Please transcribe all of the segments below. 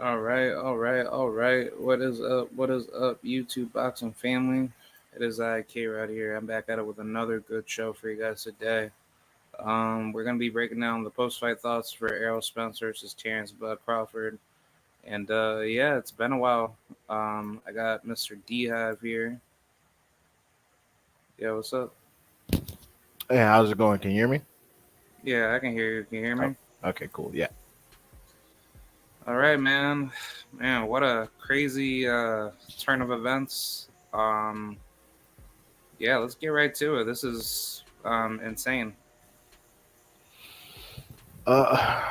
All right. What is up? What is up, YouTube boxing family? It is I, K right here. I'm back at it with another good show for you guys today. We're gonna be breaking down the post-fight thoughts for Errol Spence versus Terence Crawford, and yeah, it's been a while. I got Mr. D Hive here. Yeah, what's up? Hey, how's it going? Can you hear me? Yeah, I can hear you. Can you hear Oh, me? okay, cool. Yeah. All right, man. Man, what a crazy turn of events. Yeah, let's get right to it. This is insane. Uh,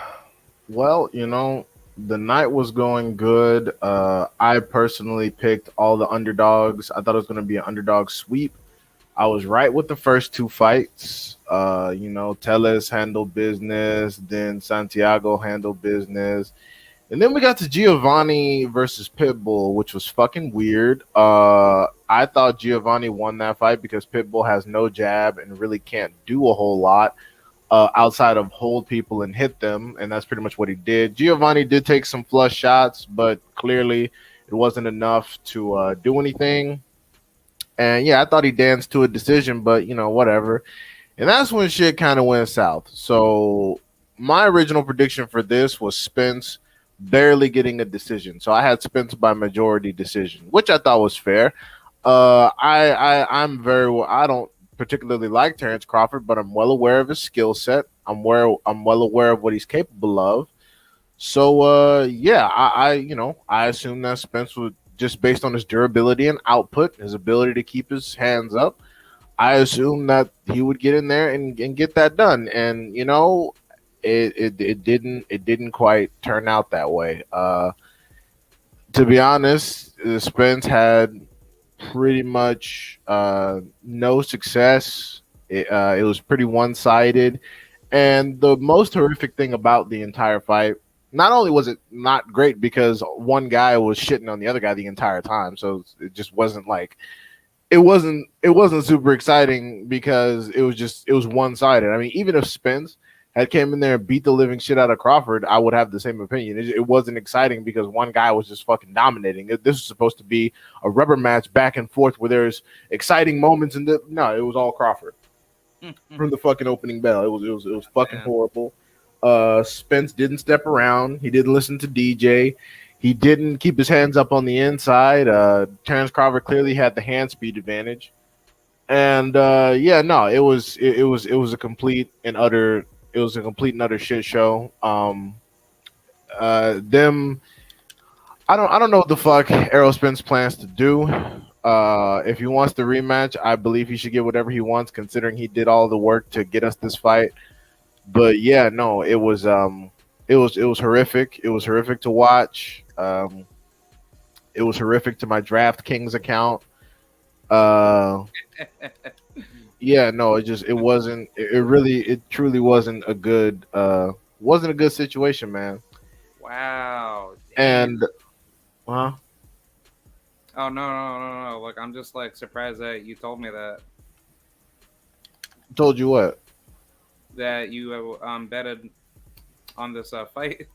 well, the night was going good. I personally picked all the underdogs. I thought it was going to be an underdog sweep. I was right with the first two fights. Teles handled business, then Santiago handled business. And then we got to Giovanni versus Pitbull, which was fucking weird. I thought Giovanni won that fight because Pitbull has no jab and really can't do a whole lot outside of hold people and hit them, and that's pretty much what he did. Giovanni did take some flush shots, but clearly it wasn't enough to do anything. And yeah, I thought he danced to a decision, but whatever. And that's when shit kind of went south. So my original prediction for this was Spence barely getting a decision. So I had Spence by majority decision, which I thought was fair. I don't particularly like Terence Crawford, but I'm well aware of his skill set. I'm well aware of what he's capable of. So yeah, I assume that Spence would, just based on his durability and output, his ability to keep his hands up, I assume that he would get in there and get that done. And it didn't quite turn out that way. To be honest, Spence had pretty much no success. It was pretty one sided. And the most horrific thing about the entire fight, not only was it not great because one guy was shitting on the other guy the entire time, so it just wasn't like it wasn't super exciting because it was one sided. I mean, even if Spence had came in there and beat the living shit out of Crawford, I would have the same opinion. It wasn't exciting because one guy was just fucking dominating. This was supposed to be a rubber match back and forth where there's exciting moments, and no, it was all Crawford from the fucking opening bell. It was fucking Man. horrible. Spence didn't step around. He didn't listen to DJ. He didn't keep his hands up on the inside. Terence Crawford clearly had the hand speed advantage, and yeah, no, it was a complete and utter shit show. Them, I don't know what the fuck Errol Spence plans to do. If he wants the rematch, I believe he should get whatever he wants, considering he did all the work to get us this fight. But yeah, no, it was horrific. It was horrific to watch. It was horrific to my DraftKings account. Uh, yeah, no, it wasn't. It truly wasn't a good situation, man. Wow. Damn. And uh, Oh no. Like I'm just like surprised that you told me told you what? that you betted on this fight.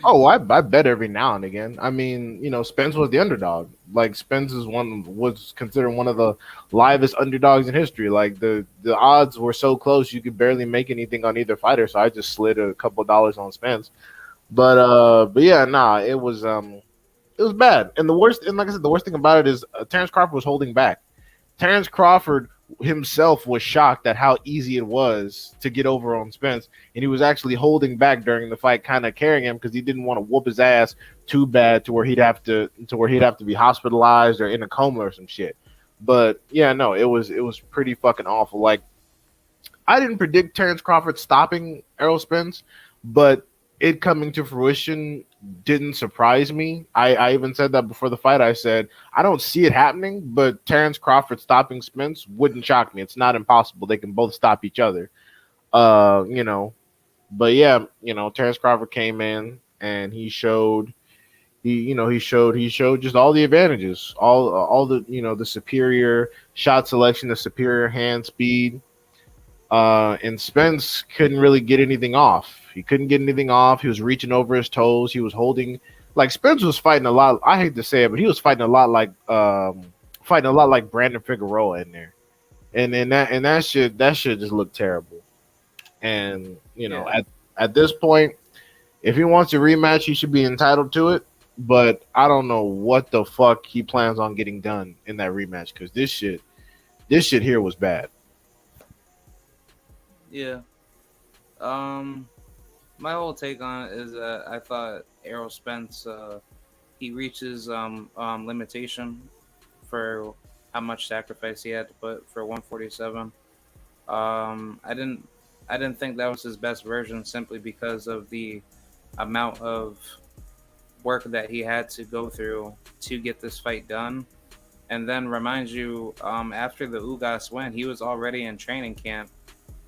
Oh, I bet every now and again. I mean, Spence was the underdog. Like Spence was considered one of the livest underdogs in history. Like the odds were so close you could barely make anything on either fighter. So I just slid a couple of dollars on Spence. But yeah, nah, it was bad. And like I said, the worst thing about it is Terence Crawford was holding back. Terence Crawford himself was shocked at how easy it was to get over on Spence, and he was actually holding back during the fight, kind of carrying him because he didn't want to whoop his ass too bad to where he'd have to be hospitalized or in a coma or some shit. But yeah, no, it was pretty fucking awful. Like I didn't predict Terence Crawford stopping Errol Spence, but it coming to fruition didn't surprise me. I even said that before the fight. I said I don't see it happening, but Terence Crawford stopping Spence wouldn't shock me. It's not impossible. They can both stop each other. Uh, you know, but yeah, Terence Crawford came in and he showed just all the advantages, all the superior shot selection, the superior hand speed, and Spence couldn't really get anything off. He couldn't get anything off. He was reaching over his toes. He was holding like Spence was fighting a lot. I hate to say it, but he was fighting a lot like Brandon Figueroa in there, and that shit just looked terrible. And Yeah, at this point, if he wants a rematch, he should be entitled to it. But I don't know what the fuck he plans on getting done in that rematch because this shit here was bad. yeah. Um, my whole take on it is that I thought Errol Spence he reaches limitation for how much sacrifice he had to put for 147. I didn't think that was his best version simply because of the amount of work that he had to go through to get this fight done. And then remind you, after the Ugas win, he was already in training camp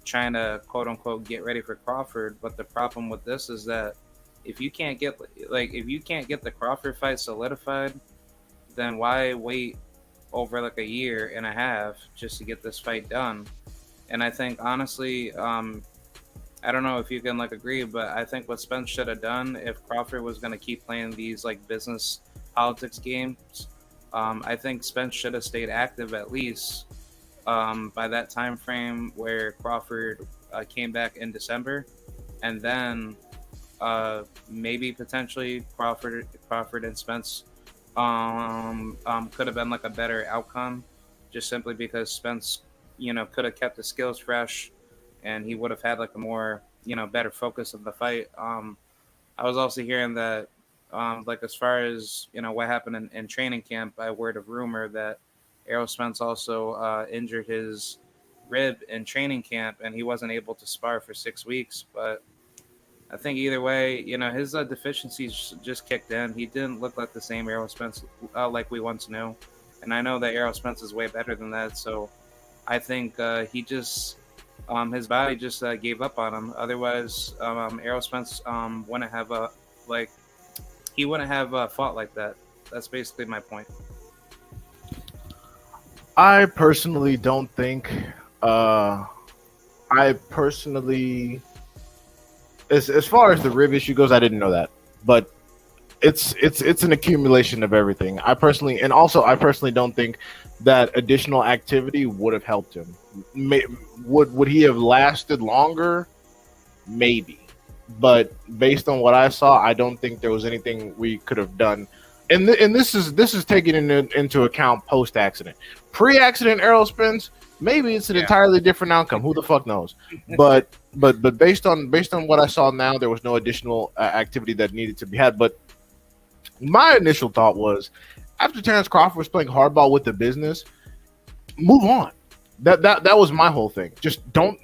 trying to quote unquote get ready for Crawford. But the problem with this is that if you can't get the Crawford fight solidified, then why wait over like a year and a half just to get this fight done? And I think honestly, I don't know if you can like agree, but I think what Spence should have done if Crawford was going to keep playing these like business politics games, I think Spence should have stayed active at least by that time frame where Crawford came back in December, and then maybe potentially Crawford and Spence could have been like a better outcome, just simply because Spence, could have kept the skills fresh, and he would have had like a more better focus of the fight. I was also hearing that like as far as what happened in training camp, by word of rumor that Errol Spence also injured his rib in training camp, and he wasn't able to spar for 6 weeks. But I think either way, his deficiencies just kicked in. He didn't look like the same Errol Spence like we once knew, and I know that Errol Spence is way better than that. So I think he just his body just gave up on him. Otherwise, Errol Spence wouldn't have like he wouldn't have fought like that. That's basically my point. I personally don't think. I personally, as far as the rib issue goes, I didn't know that, but it's an accumulation of everything. I personally don't think that additional activity would have helped him. Would he have lasted longer? Maybe, but based on what I saw, I don't think there was anything we could have done. And this is taking into account post accident, pre accident. Errol Spence, maybe it's an Yeah. entirely different outcome. Who the fuck knows? But based on what I saw now, there was no additional activity that needed to be had. But my initial thought was, after Terence Crawford was playing hardball with the business, move on. That was my whole thing. Just don't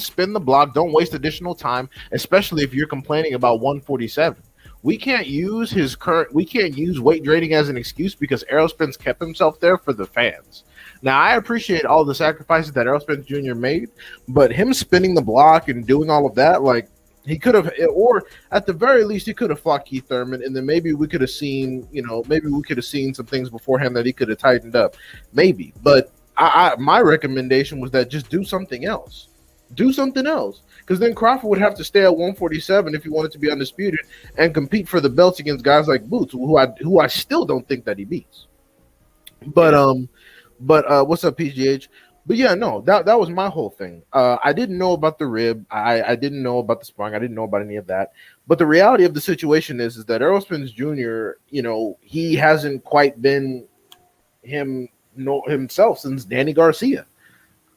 spin the block. Don't waste additional time, especially if you're complaining about 147. We can't use weight training as an excuse because Errol Spence kept himself there for the fans. Now I appreciate all the sacrifices that Errol Spence Jr. made, but him spinning the block and doing all of that, like, he could have, or at the very least, he could have fought Keith Thurman, and then maybe we could have seen, some things beforehand that he could have tightened up, maybe. But my recommendation was that just do something else. Do something else, because then Crawford would have to stay at 147 if he wanted to be undisputed and compete for the belts against guys like Boots, who I still don't think that he beats. But what's up, PGH? But yeah, no, that was my whole thing. I didn't know about the rib. I didn't know about the sparring. I didn't know about any of that. But the reality of the situation is that Errol Spence Jr., he hasn't quite been himself since Danny Garcia.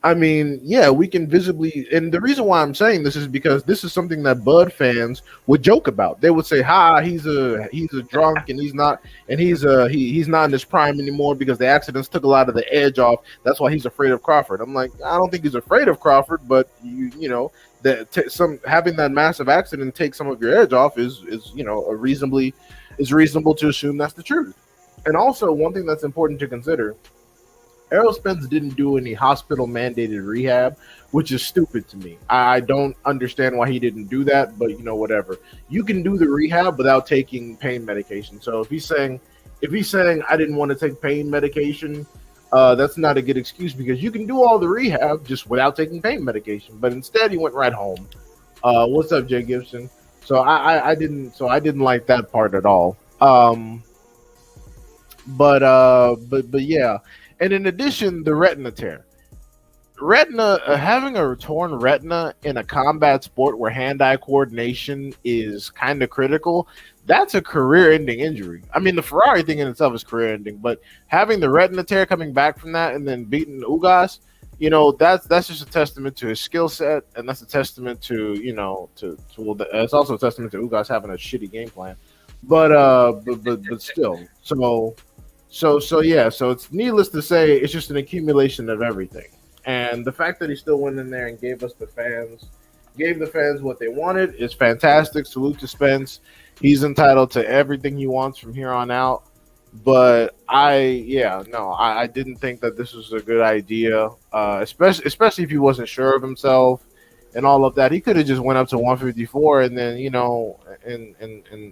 I mean, yeah, we can visibly, and the reason why I'm saying this is because this is something that Bud fans would joke about. They would say, "Ha, he's a drunk, and he's not in his prime anymore because the accidents took a lot of the edge off. That's why he's afraid of Crawford." I'm like, I don't think he's afraid of Crawford, but some having that massive accident take some of your edge off is reasonable to assume that's the truth. And also, one thing that's important to consider. Errol Spence didn't do any hospital mandated rehab, which is stupid to me. I don't understand why he didn't do that, but whatever. You can do the rehab without taking pain medication. So if he's saying I didn't want to take pain medication, that's not a good excuse because you can do all the rehab just without taking pain medication. But instead, he went right home. What's up, Jay Gibson? So I didn't like that part at all. But yeah, and in addition, the retina tear. Retina Having a torn retina in a combat sport where hand-eye coordination is kind of critical, that's a career-ending injury. I mean, the Ferrari thing in itself is career-ending, but having the retina tear coming back from that and then beating Ugas, that's just a testament to his skill set, and that's a testament to it's also a testament to Ugas having a shitty game plan. But still, so yeah, so it's needless to say, it's just an accumulation of everything. And the fact that he still went in there and gave the fans what they wanted is fantastic. Salute to Spence. He's entitled to everything he wants from here on out. But I didn't think that this was a good idea, especially if he wasn't sure of himself and all of that. He could have just went up to 154 and then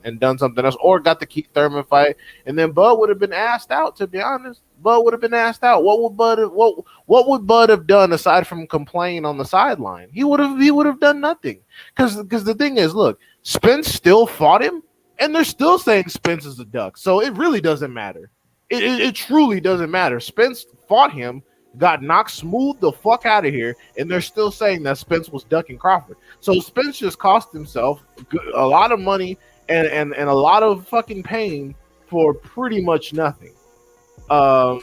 and done something else, or got the Keith Thurman fight, and then Bud would have been asked out. To be honest, Bud would have been asked out. What would Bud have done aside from complain on the sideline? He would have done nothing. Because the thing is, look, Spence still fought him, and they're still saying Spence is a duck. So it really doesn't matter. It truly doesn't matter. Spence fought him, got knocked smooth the fuck out of here, and they're still saying that Spence was ducking Crawford. So Spence just cost himself a lot of money and a lot of fucking pain for pretty much nothing. So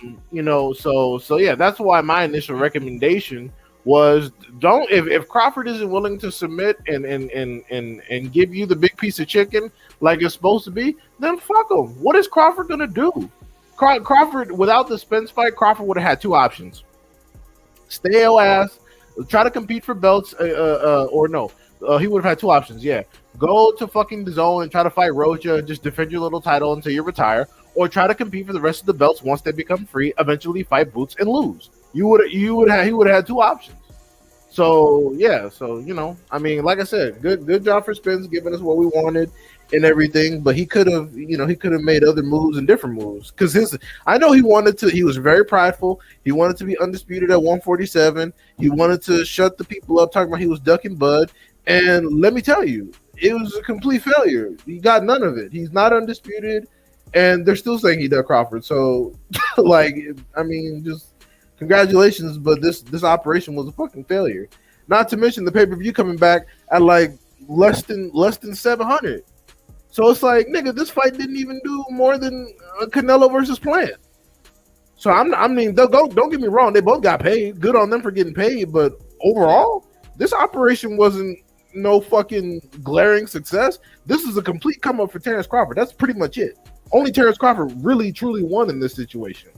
yeah, that's why my initial recommendation was, don't, if Crawford isn't willing to submit and give you the big piece of chicken like it's supposed to be, then fuck him. What is Crawford gonna do? Crawford, without the Spence fight, Crawford would have had two options: stay your ass, try to compete for belts, or no. He would have had two options. Yeah, go to fucking the zone and try to fight Roja and just defend your little title until you retire, or try to compete for the rest of the belts once they become free. Eventually, fight Boots and lose. He would have had two options. So yeah, I mean, like I said, good job for Spence giving us what we wanted and everything, but he could have made other moves and different moves, because I know he was very prideful. He wanted to be undisputed at 147. He wanted to shut the people up talking about he was ducking Bud, and let me tell you, it was a complete failure. He got none of it. He's not undisputed, and they're still saying he ducked Crawford. So like, I mean, just congratulations, but this operation was a fucking failure. Not to mention the pay-per-view coming back at like less than 700. So it's like, nigga, this fight didn't even do more than Canelo versus Plant. So I mean, don't get me wrong, they both got paid. Good on them for getting paid, but overall, this operation wasn't no fucking glaring success. This is a complete come up for Terence Crawford. That's pretty much it. Only Terence Crawford really truly won in this situation.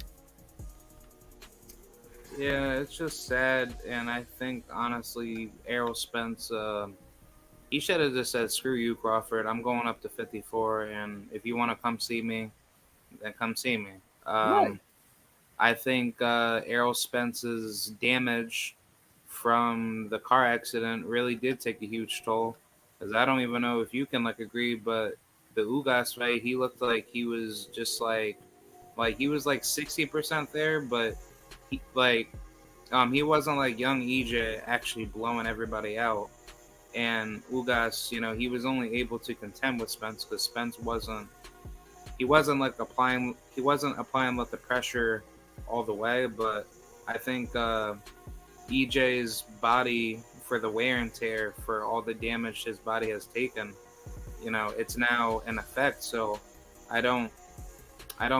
Yeah, it's just sad, and I think honestly, Errol Spence, he should have just said, "Screw you, Crawford. I'm going up to 54, and if you want to come see me, then come see me." Right. I think Errol Spence's damage from the car accident really did take a huge toll. Because I don't even know if you can like agree, but the Ugas fight, he looked like he was just like he was like 60% there, but he wasn't like young EJ actually blowing everybody out. And Ugas, he was only able to contend with Spence because Spence wasn't applying like the pressure all the way. But I think EJ's body, for the wear and tear, for all the damage his body has taken, it's now in effect. So I don't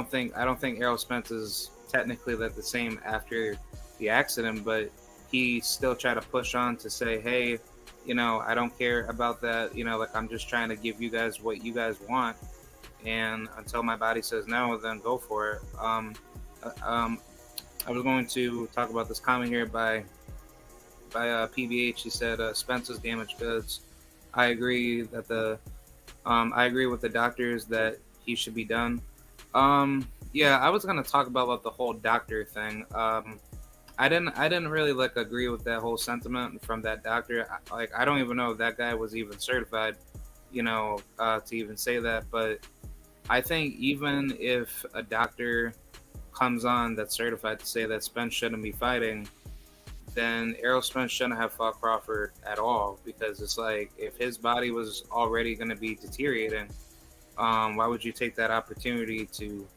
think Errol Spence is technically like the same after the accident, but he still tried to push on to say, hey, I don't care about that. Like, I'm just trying to give you guys what you guys want, and until my body says no, then go for it. I was going to talk about this comment here by PBH. He said Spence's damaged goods. I agree I agree with the doctors that he should be done. Yeah, I was gonna talk about like the whole doctor thing. I didn't really like agree with that whole sentiment from that doctor. I don't even know if that guy was even certified, to even say that. But I think even if a doctor comes on that's certified to say that Spence shouldn't be fighting, then Errol Spence shouldn't have fought Crawford at all, because it's like if his body was already going to be deteriorating, why would you take that opportunity to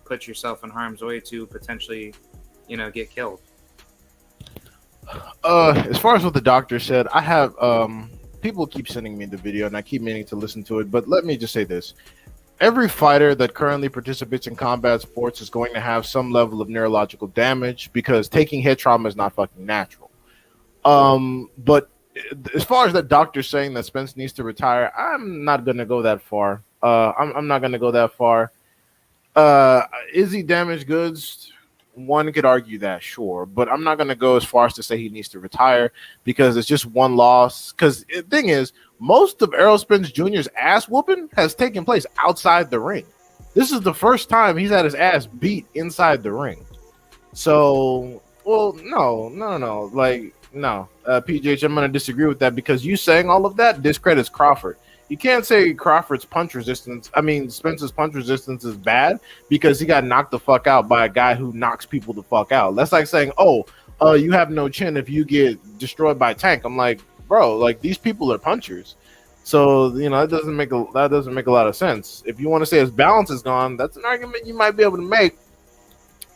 put yourself in harm's way to potentially, get killed? As far as what the doctor said, I have people keep sending me the video and I keep meaning to listen to it, but let me just say this. Every fighter that currently participates in combat sports is going to have some level of neurological damage because taking head trauma is not fucking natural. But as far as that doctor saying that Spence needs to retire, I'm not going to go that far. I'm not going to go that far. Is he damaged goods? One could argue that, sure, but I'm not going to go as far as to say he needs to retire because it's just one loss. Because the thing is, most of Errol Spence Jr.'s ass whooping has taken place outside the ring. This is the first time he's had his ass beat inside the ring. So, well, no. Like, no. PJH, I'm going to disagree with that because you saying all of that discredits Crawford. You can't say Crawford's punch resistance. I mean, Spence's punch resistance is bad because he got knocked the fuck out by a guy who knocks people the fuck out. That's like saying, you have no chin if you get destroyed by a tank. I'm like, bro, like these people are punchers. So, that doesn't make a lot of sense. If you want to say his balance is gone, that's an argument you might be able to make.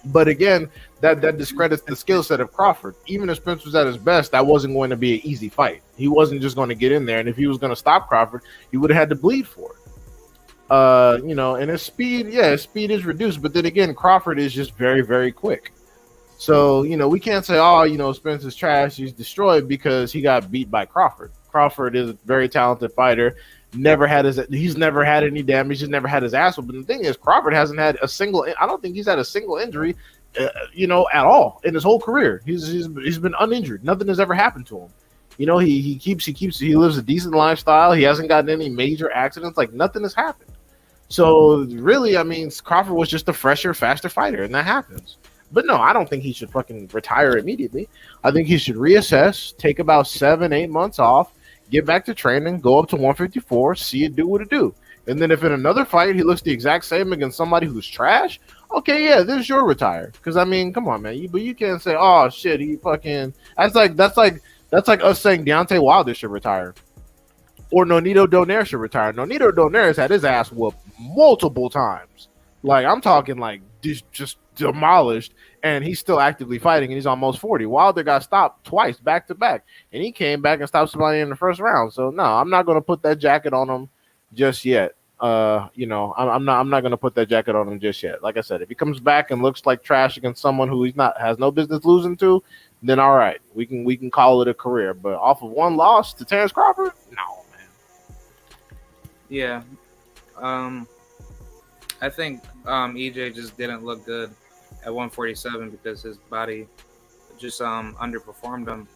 But again, that discredits the skill set of Crawford. Even if Spence was at his best, that wasn't going to be an easy fight. He wasn't just going to get in there, and if he was going to stop Crawford, he would have had to bleed for it. And his speed is reduced, but then again, Crawford is just very, very quick. So, we can't say, Spence is trash, he's destroyed because he got beat by Crawford. Crawford is a very talented fighter. He's never had any damage. He's never had his ass whooped. But the thing is, Crawford hasn't had I don't think he's had a single injury, at all in his whole career. He's been uninjured. Nothing has ever happened to him. He lives a decent lifestyle. He hasn't gotten any major accidents. Like nothing has happened. So really, I mean, Crawford was just a fresher, faster fighter, and that happens. But no, I don't think he should fucking retire immediately. I think he should reassess, take about 7-8 months off, get back to training, go up to 154, see it do what it do. And then if in another fight he looks the exact same against somebody who's trash, okay, yeah, this is your retire. Because I mean, come on, man. But you can't say, oh shit, he fucking. That's like us saying Deontay Wilder should retire, or Nonito Donaire should retire. Nonito Donaire has had his ass whooped multiple times. Like I'm talking like just demolished, and he's still actively fighting, and he's almost 40. Wilder got stopped twice back to back, and he came back and stopped somebody in the first round. So no, I'm not going to put that jacket on him just yet. I'm not going to put that jacket on him just yet. Like I said, if he comes back and looks like trash against someone who has no business losing to, then all right, we can call it a career. But off of one loss to Terence Crawford, no, man. Yeah. I think EJ just didn't look good at 147 because his body just underperformed him.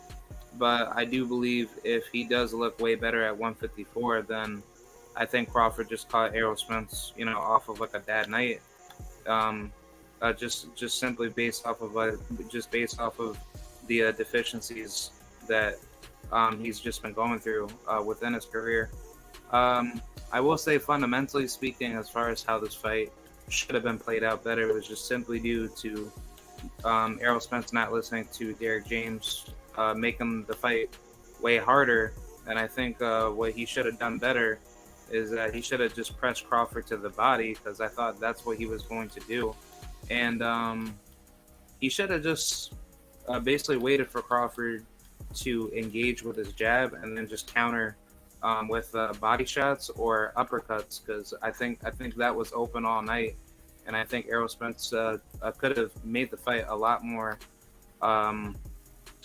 But I do believe if he does look way better at 154, then I think Crawford just caught Errol Spence, off of like a bad night. Just simply based off of the deficiencies that he's just been going through within his career. I will say, fundamentally speaking, as far as how this fight should have been played out better, it was just simply due to Errol Spence not listening to Derek James, making the fight way harder. And I think what he should have done better is that he should have just pressed Crawford to the body, because I thought that's what he was going to do. And he should have just basically waited for Crawford to engage with his jab and then just counter with body shots or uppercuts, because I think that was open all night, and I think Errol Spence could have made the fight a lot more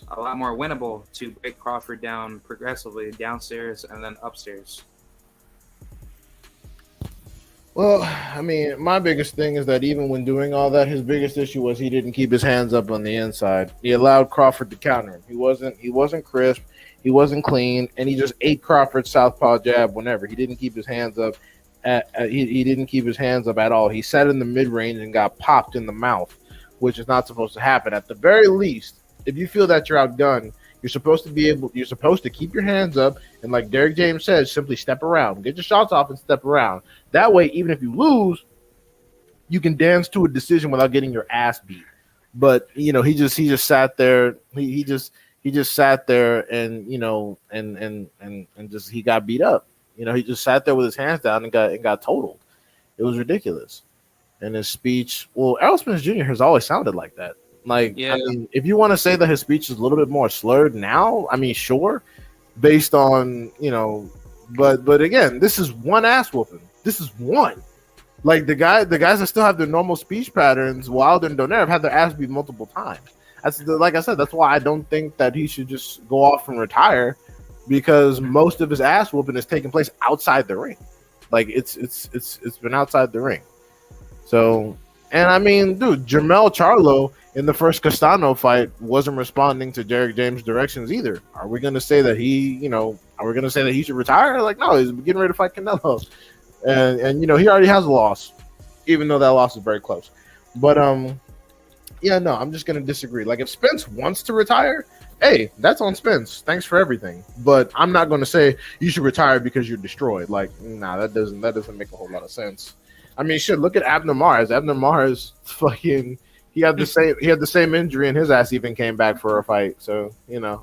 winnable to break Crawford down progressively downstairs and then upstairs. Well, I mean, my biggest thing is that even when doing all that, his biggest issue was he didn't keep his hands up on the inside. He allowed Crawford to counter him. He wasn't crisp. He wasn't clean, and he just ate Crawford's southpaw jab whenever. He didn't keep his hands up. He didn't keep his hands up at all. He sat in the mid-range and got popped in the mouth, which is not supposed to happen. At the very least, if you feel that you're outgunned, you're supposed to keep your hands up, and like Derek James says, simply step around. Get your shots off and step around. That way, even if you lose, you can dance to a decision without getting your ass beat. But he just sat there. He just sat there, and just he got beat up. He just sat there with his hands down and got totaled. It was ridiculous. And his speech, well, Errol Spence Jr. has always sounded like that. Like, I Yeah, mean, if you want to say that his speech is a little bit more slurred now, I mean, sure, based on but again, this is one ass whooping. This is one. Like the guys that still have their normal speech patterns, Wilder and Donaire have had their ass beat multiple times. Like I said, that's why I don't think that he should just go off and retire, because most of his ass whooping is taking place outside the ring. Like it's been outside the ring. So, and I mean, dude, Jermell Charlo in the first Castano fight wasn't responding to Derek James' directions either. Are we going to say that are we going to say that he should retire? Like, no, he's getting ready to fight Canelo. And he already has a loss, even though that loss is very close. But, yeah, no, I'm just going to disagree. Like, if Spence wants to retire, hey, that's on Spence. Thanks for everything. But I'm not going to say you should retire because you're destroyed. Like, nah, that doesn't make a whole lot of sense. I mean, shit. Look at Abner Mares. Abner Mares, fucking, he had the same injury, and his ass even came back for a fight. So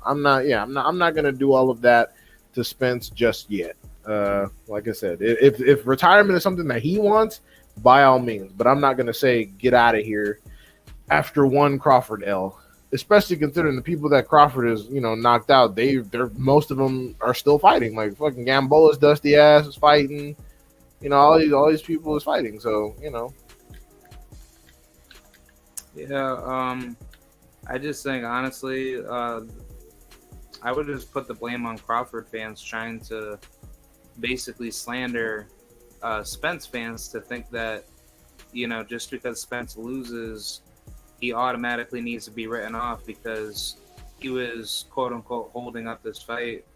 I'm not gonna do all of that to Spence just yet. Like I said, if retirement is something that he wants, by all means. But I'm not gonna say get out of here after one Crawford L. Especially considering the people that Crawford is knocked out. They're most of them are still fighting. Like fucking Gambola's dusty ass is fighting. All these people is fighting. So yeah. I just think honestly, I would just put the blame on Crawford fans trying to basically slander Spence fans to think that just because Spence loses, he automatically needs to be written off because he was quote unquote holding up this fight.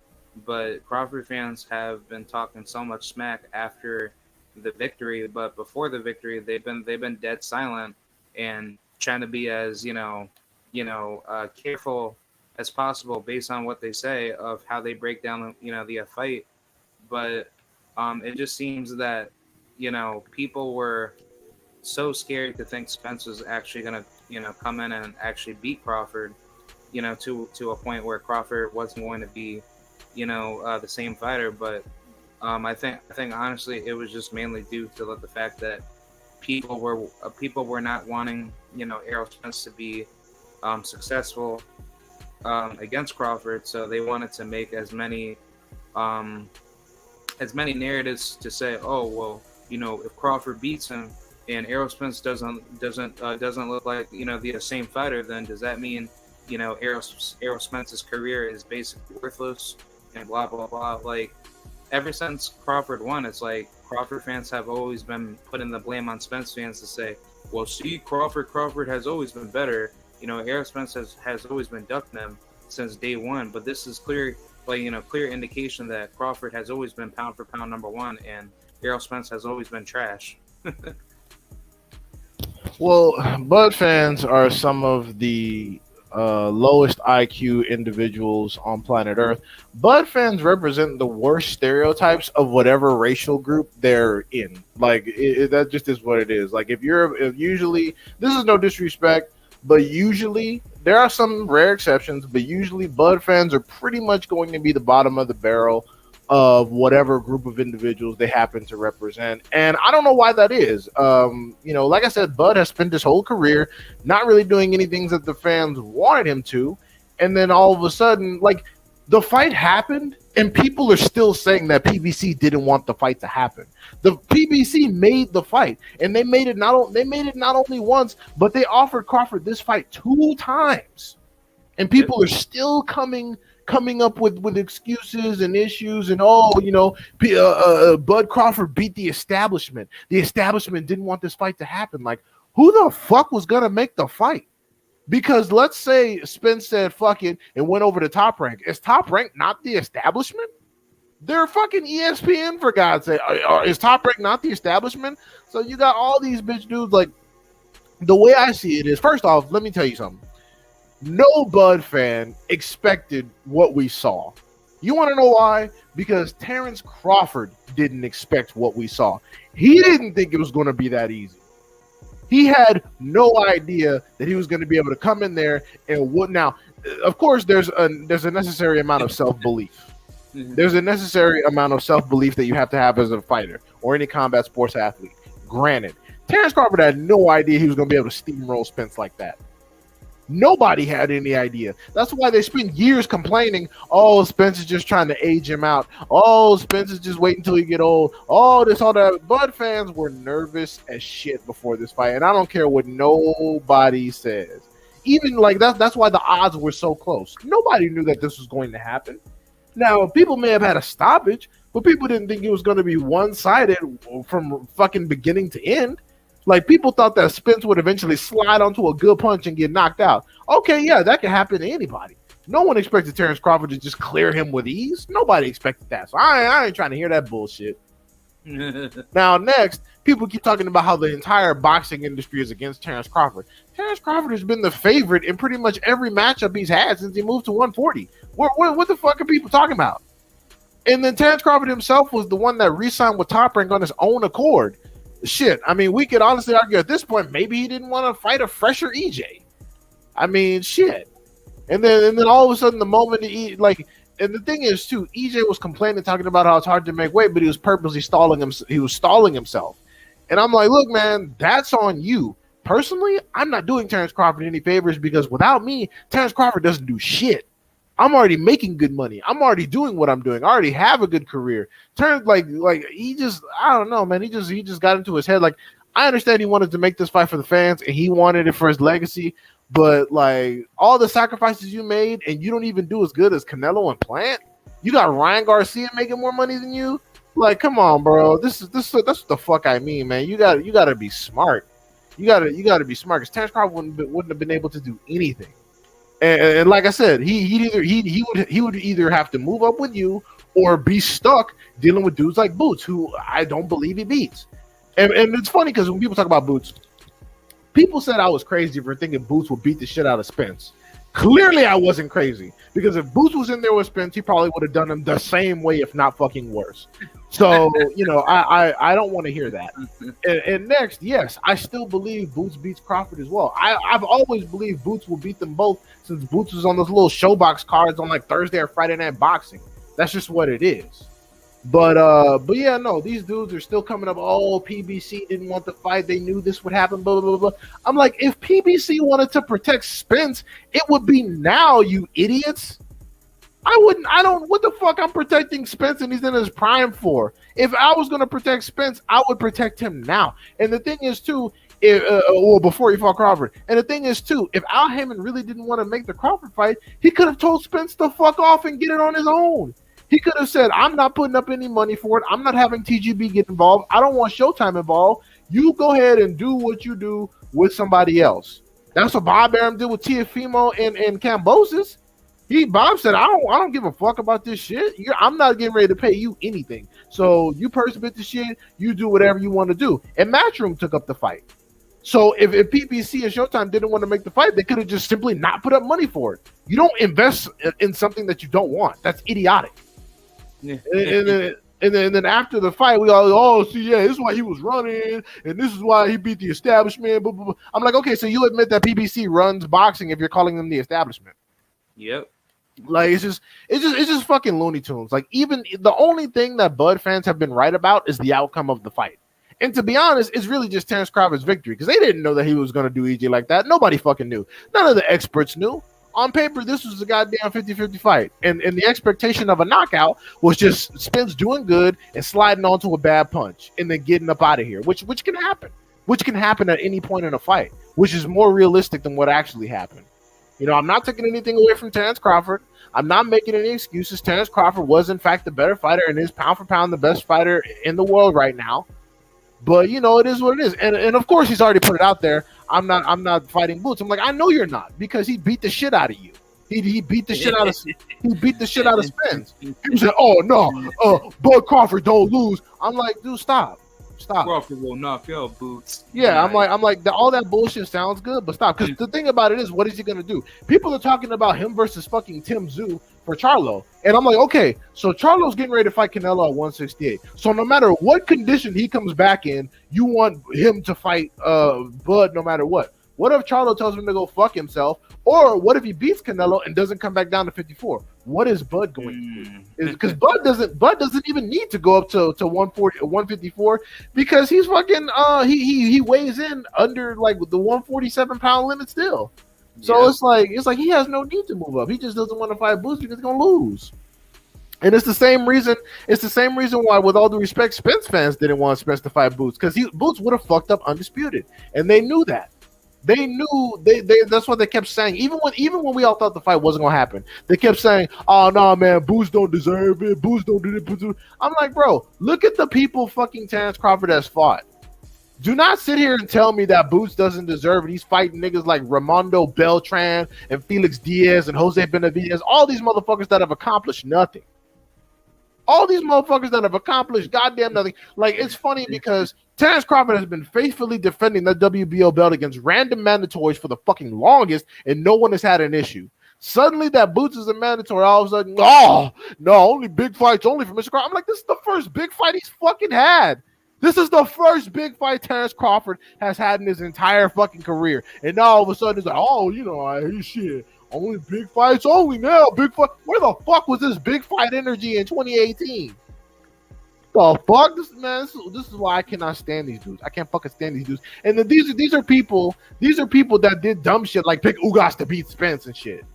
But Crawford fans have been talking so much smack after the victory, but before the victory, they've been dead silent and trying to be as careful as possible based on what they say of how they break down the fight. But it just seems that people were so scared to think Spence was actually gonna come in and actually beat Crawford, to a point where Crawford wasn't going to be the same fighter. But I think honestly it was just mainly due to the fact that people were not wanting Errol Spence to be successful against Crawford, so they wanted to make as many narratives to say, oh well, if Crawford beats him and Errol Spence doesn't look like the same fighter, then does that mean Errol Spence's career is basically worthless and blah blah blah? Like, ever since Crawford won, it's like Crawford fans have always been putting the blame on Spence fans to say, well, see, Crawford has always been better. Errol Spence has always been ducking him since day one. But this is clear indication that Crawford has always been pound for pound number one, and Errol Spence has always been trash. Well, Bud fans are some of the lowest IQ individuals on planet Earth. Bud fans represent the worst stereotypes of whatever racial group they're in. Like that just is what it is. Like if usually, this is no disrespect, but usually there are some rare exceptions, but usually Bud fans are pretty much going to be the bottom of the barrel of whatever group of individuals they happen to represent. And I don't know why that is. Like I said, Bud has spent his whole career not really doing anything that the fans wanted him to. And then all of a sudden, like, the fight happened and people are still saying that PBC didn't want the fight to happen. The PBC made the fight, and they made it not only once, but they offered Crawford this fight 2 times. And people are still coming up with excuses and issues and Bud Crawford beat the establishment. The establishment didn't want this fight to happen. Like, who the fuck was gonna make the fight? Because let's say Spence said fuck it and went over to Top Rank. Is Top Rank not the establishment? They're fucking ESPN, for God's sake. Is Top Rank not the establishment? So you got all these bitch dudes. Like, the way I see it is, first off, let me tell you something. No Bud fan expected what we saw. You want to know why? Because Terence Crawford didn't expect what we saw. He didn't think it was going to be that easy. He had no idea that he was going to be able to come in there and what. Now, of course, there's a necessary amount of self belief. There's a necessary amount of self belief that you have to have as a fighter or any combat sports athlete. Granted, Terence Crawford had no idea he was going to be able to steamroll Spence like that. Nobody had any idea. That's why they spend years complaining, oh, Spence is just trying to age him out. Oh, Spence is just waiting until he get old. Oh, this, all that. Bud fans were nervous as shit before this fight. And I don't care what nobody says. Even like that's why the odds were so close. Nobody knew that this was going to happen. Now, people may have had a stoppage, but people didn't think it was going to be one-sided from fucking beginning to end. Like, people thought that Spence would eventually slide onto a good punch and get knocked out. Okay, yeah, that can happen to anybody. No one expected Terence Crawford to just clear him with ease. Nobody expected that. So I ain't trying to hear that bullshit. Now, next, people keep talking about how the entire boxing industry is against Terence Crawford. Terence Crawford has been the favorite in pretty much every matchup he's had since he moved to 140. What the fuck are people talking about? And then Terence Crawford himself was the one that re-signed with Top Rank on his own accord. Shit, I mean, we could honestly argue at this point, maybe he didn't want to fight a fresher EJ. I mean, shit. And then all of a sudden, the moment and the thing is too, EJ was complaining, talking about how it's hard to make weight, but he was purposely stalling him. He was stalling himself. And I'm like, look, man, that's on you. Personally, I'm not doing Terence Crawford any favors because without me, Terence Crawford doesn't do shit. I'm already making good money. I'm already doing what I'm doing. I already have a good career. Terence, like he just, I don't know, man. He just got into his head. Like, I understand he wanted to make this fight for the fans and he wanted it for his legacy, but like all the sacrifices you made and you don't even do as good as Canelo and Plant. You got Ryan Garcia making more money than you. Like, come on, bro. That's what the fuck I mean, man. You gotta be smart. You gotta be smart because Terence Crawford wouldn't have been able to do anything. And like I said, he would either have to move up with you or be stuck dealing with dudes like Boots, who I don't believe he beats. And it's funny because when people talk about Boots, people said I was crazy for thinking Boots would beat the shit out of Spence. Clearly, I wasn't crazy because if Boots was in there with Spence, he probably would have done him the same way, if not fucking worse. So, I don't want to hear that. And next, yes, I still believe Boots beats Crawford as well. I've always believed Boots will beat them both since Boots was on those little showbox cards on like Thursday or Friday Night Boxing. That's just what it is. But yeah, no, these dudes are still coming up. Oh, PBC didn't want the fight. They knew this would happen, blah, blah, blah, blah. I'm like, if PBC wanted to protect Spence, it would be now, you idiots. What the fuck I'm protecting Spence and he's in his prime for? If I was going to protect Spence, I would protect him now. And the thing is, too, before he fought Crawford. And the thing is, too, if Al Heyman really didn't want to make the Crawford fight, he could have told Spence to fuck off and get it on his own. He could have said, I'm not putting up any money for it. I'm not having TGB get involved. I don't want Showtime involved. You go ahead and do what you do with somebody else. That's what Bob Arum did with Teofimo and Cambosis. Bob said, I don't give a fuck about this shit. I'm not getting ready to pay you anything. So you person-bit the shit. You do whatever you want to do. And Matchroom took up the fight. So if PBC and Showtime didn't want to make the fight, they could have just simply not put up money for it. You don't invest in something that you don't want. That's idiotic. Yeah. And then after the fight, we all, this is why he was running, and this is why he beat the establishment. Blah, blah, blah. I'm like, okay, so you admit that PBC runs boxing if you're calling them the establishment. Yep. Like it's just fucking Looney Tunes. Like, even the only thing that Bud fans have been right about is the outcome of the fight. And to be honest, it's really just Terence Crawford's victory because they didn't know that he was going to do EJ like that. Nobody fucking knew. None of the experts knew. On paper, this was a goddamn 50-50 fight. And the expectation of a knockout was just Spence doing good and sliding onto a bad punch and then getting up out of here, which can happen. Which can happen at any point in a fight, which is more realistic than what actually happened. I'm not taking anything away from Terence Crawford. I'm not making any excuses. Terence Crawford was, in fact, the better fighter and is pound for pound the best fighter in the world right now. But, it is what it is. And of course, he's already put it out there. I'm not fighting Boots. I'm like, I know you're not because he beat the shit out of you. He beat the shit out of Spence. He said, "Oh no, Bud Crawford don't lose." I'm like, dude, stop. Crawford will knock out Boots. Yeah, I'm like all that bullshit sounds good, but stop. Because the thing about it is, what is he gonna do? People are talking about him versus fucking Tim Tszyu for Charlo. And I'm like, okay, so Charlo's getting ready to fight Canelo at 168. So no matter what condition he comes back in, you want him to fight Bud no matter what. What if Charlo tells him to go fuck himself? Or what if he beats Canelo and doesn't come back down to 54? What is Bud going to do? Because Bud doesn't even need to go up to 140 154 because he's fucking he weighs in under like the 147-pound limit still. So it's like he has no need to move up. He just doesn't want to fight Boots because he's gonna lose. And it's the same reason. It's the same reason why, with all due respect, Spence fans didn't want Spence to fight Boots because Boots would have fucked up undisputed, and they knew that. They knew they that's what they kept saying. Even when we all thought the fight wasn't gonna happen, they kept saying, "Oh no, man, Boots don't deserve it. Boots don't do it." I'm like, bro, look at the people fucking Terence Crawford has fought. Do not sit here and tell me that Boots doesn't deserve it. He's fighting niggas like Ramondo Beltran and Felix Diaz and Jose Benavidez, all these motherfuckers that have accomplished nothing. All these motherfuckers that have accomplished goddamn nothing. Like, it's funny because Terence Crawford has been faithfully defending the WBO belt against random mandatories for the fucking longest, and no one has had an issue. Suddenly, that Boots is a mandatory. All of a sudden, oh, no, only big fights, only for Mr. Crawford. I'm like, this is the first big fight he's fucking had. This is the first big fight Terence Crawford has had in his entire fucking career. And now all of a sudden it's like, oh, you know, I hate shit. Only big fights only now. Big fight. Where the fuck was this big fight energy in 2018? The fuck? This is why I cannot stand these dudes. I can't fucking stand these dudes. And then these are people that did dumb shit like pick Ugas to beat Spence and shit.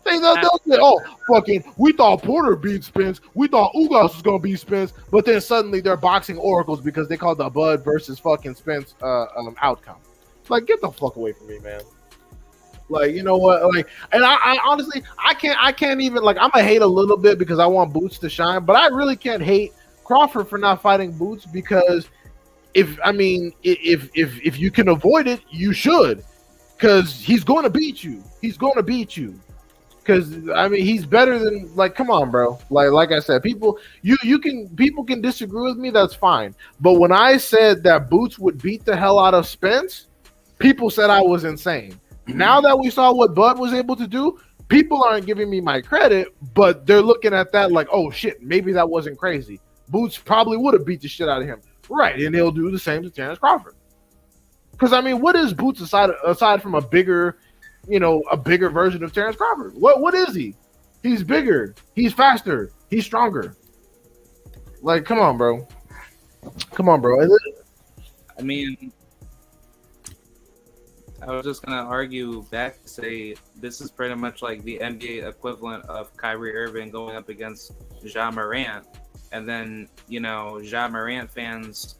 They'll say, oh, fucking, we thought Porter beat Spence. We thought Ugas was going to beat Spence. But then suddenly they're boxing oracles because they called the Bud versus fucking Spence outcome. Like, get the fuck away from me, man. Like, you know what? Like, and I honestly, I can't even, like, I'm going to hate a little bit because I want Boots to shine. But I really can't hate Crawford for not fighting Boots because if you can avoid it, you should. Because he's going to beat you. He's going to beat you. Because he's better than, like, come on, bro. Like I said, people can disagree with me. That's fine. But when I said that Boots would beat the hell out of Spence, people said I was insane. Now that we saw what Bud was able to do, people aren't giving me my credit, but they're looking at that like, oh shit, maybe that wasn't crazy. Boots probably would have beat the shit out of him, right? And he'll do the same to Terence Crawford. Because what is Boots aside from a bigger version of Terence Crawford? What is he? He's bigger. He's faster. He's stronger. Like, come on, bro. I mean, I was just gonna argue back to say this is pretty much like the NBA equivalent of Kyrie Irving going up against Ja Morant, and then Ja Morant fans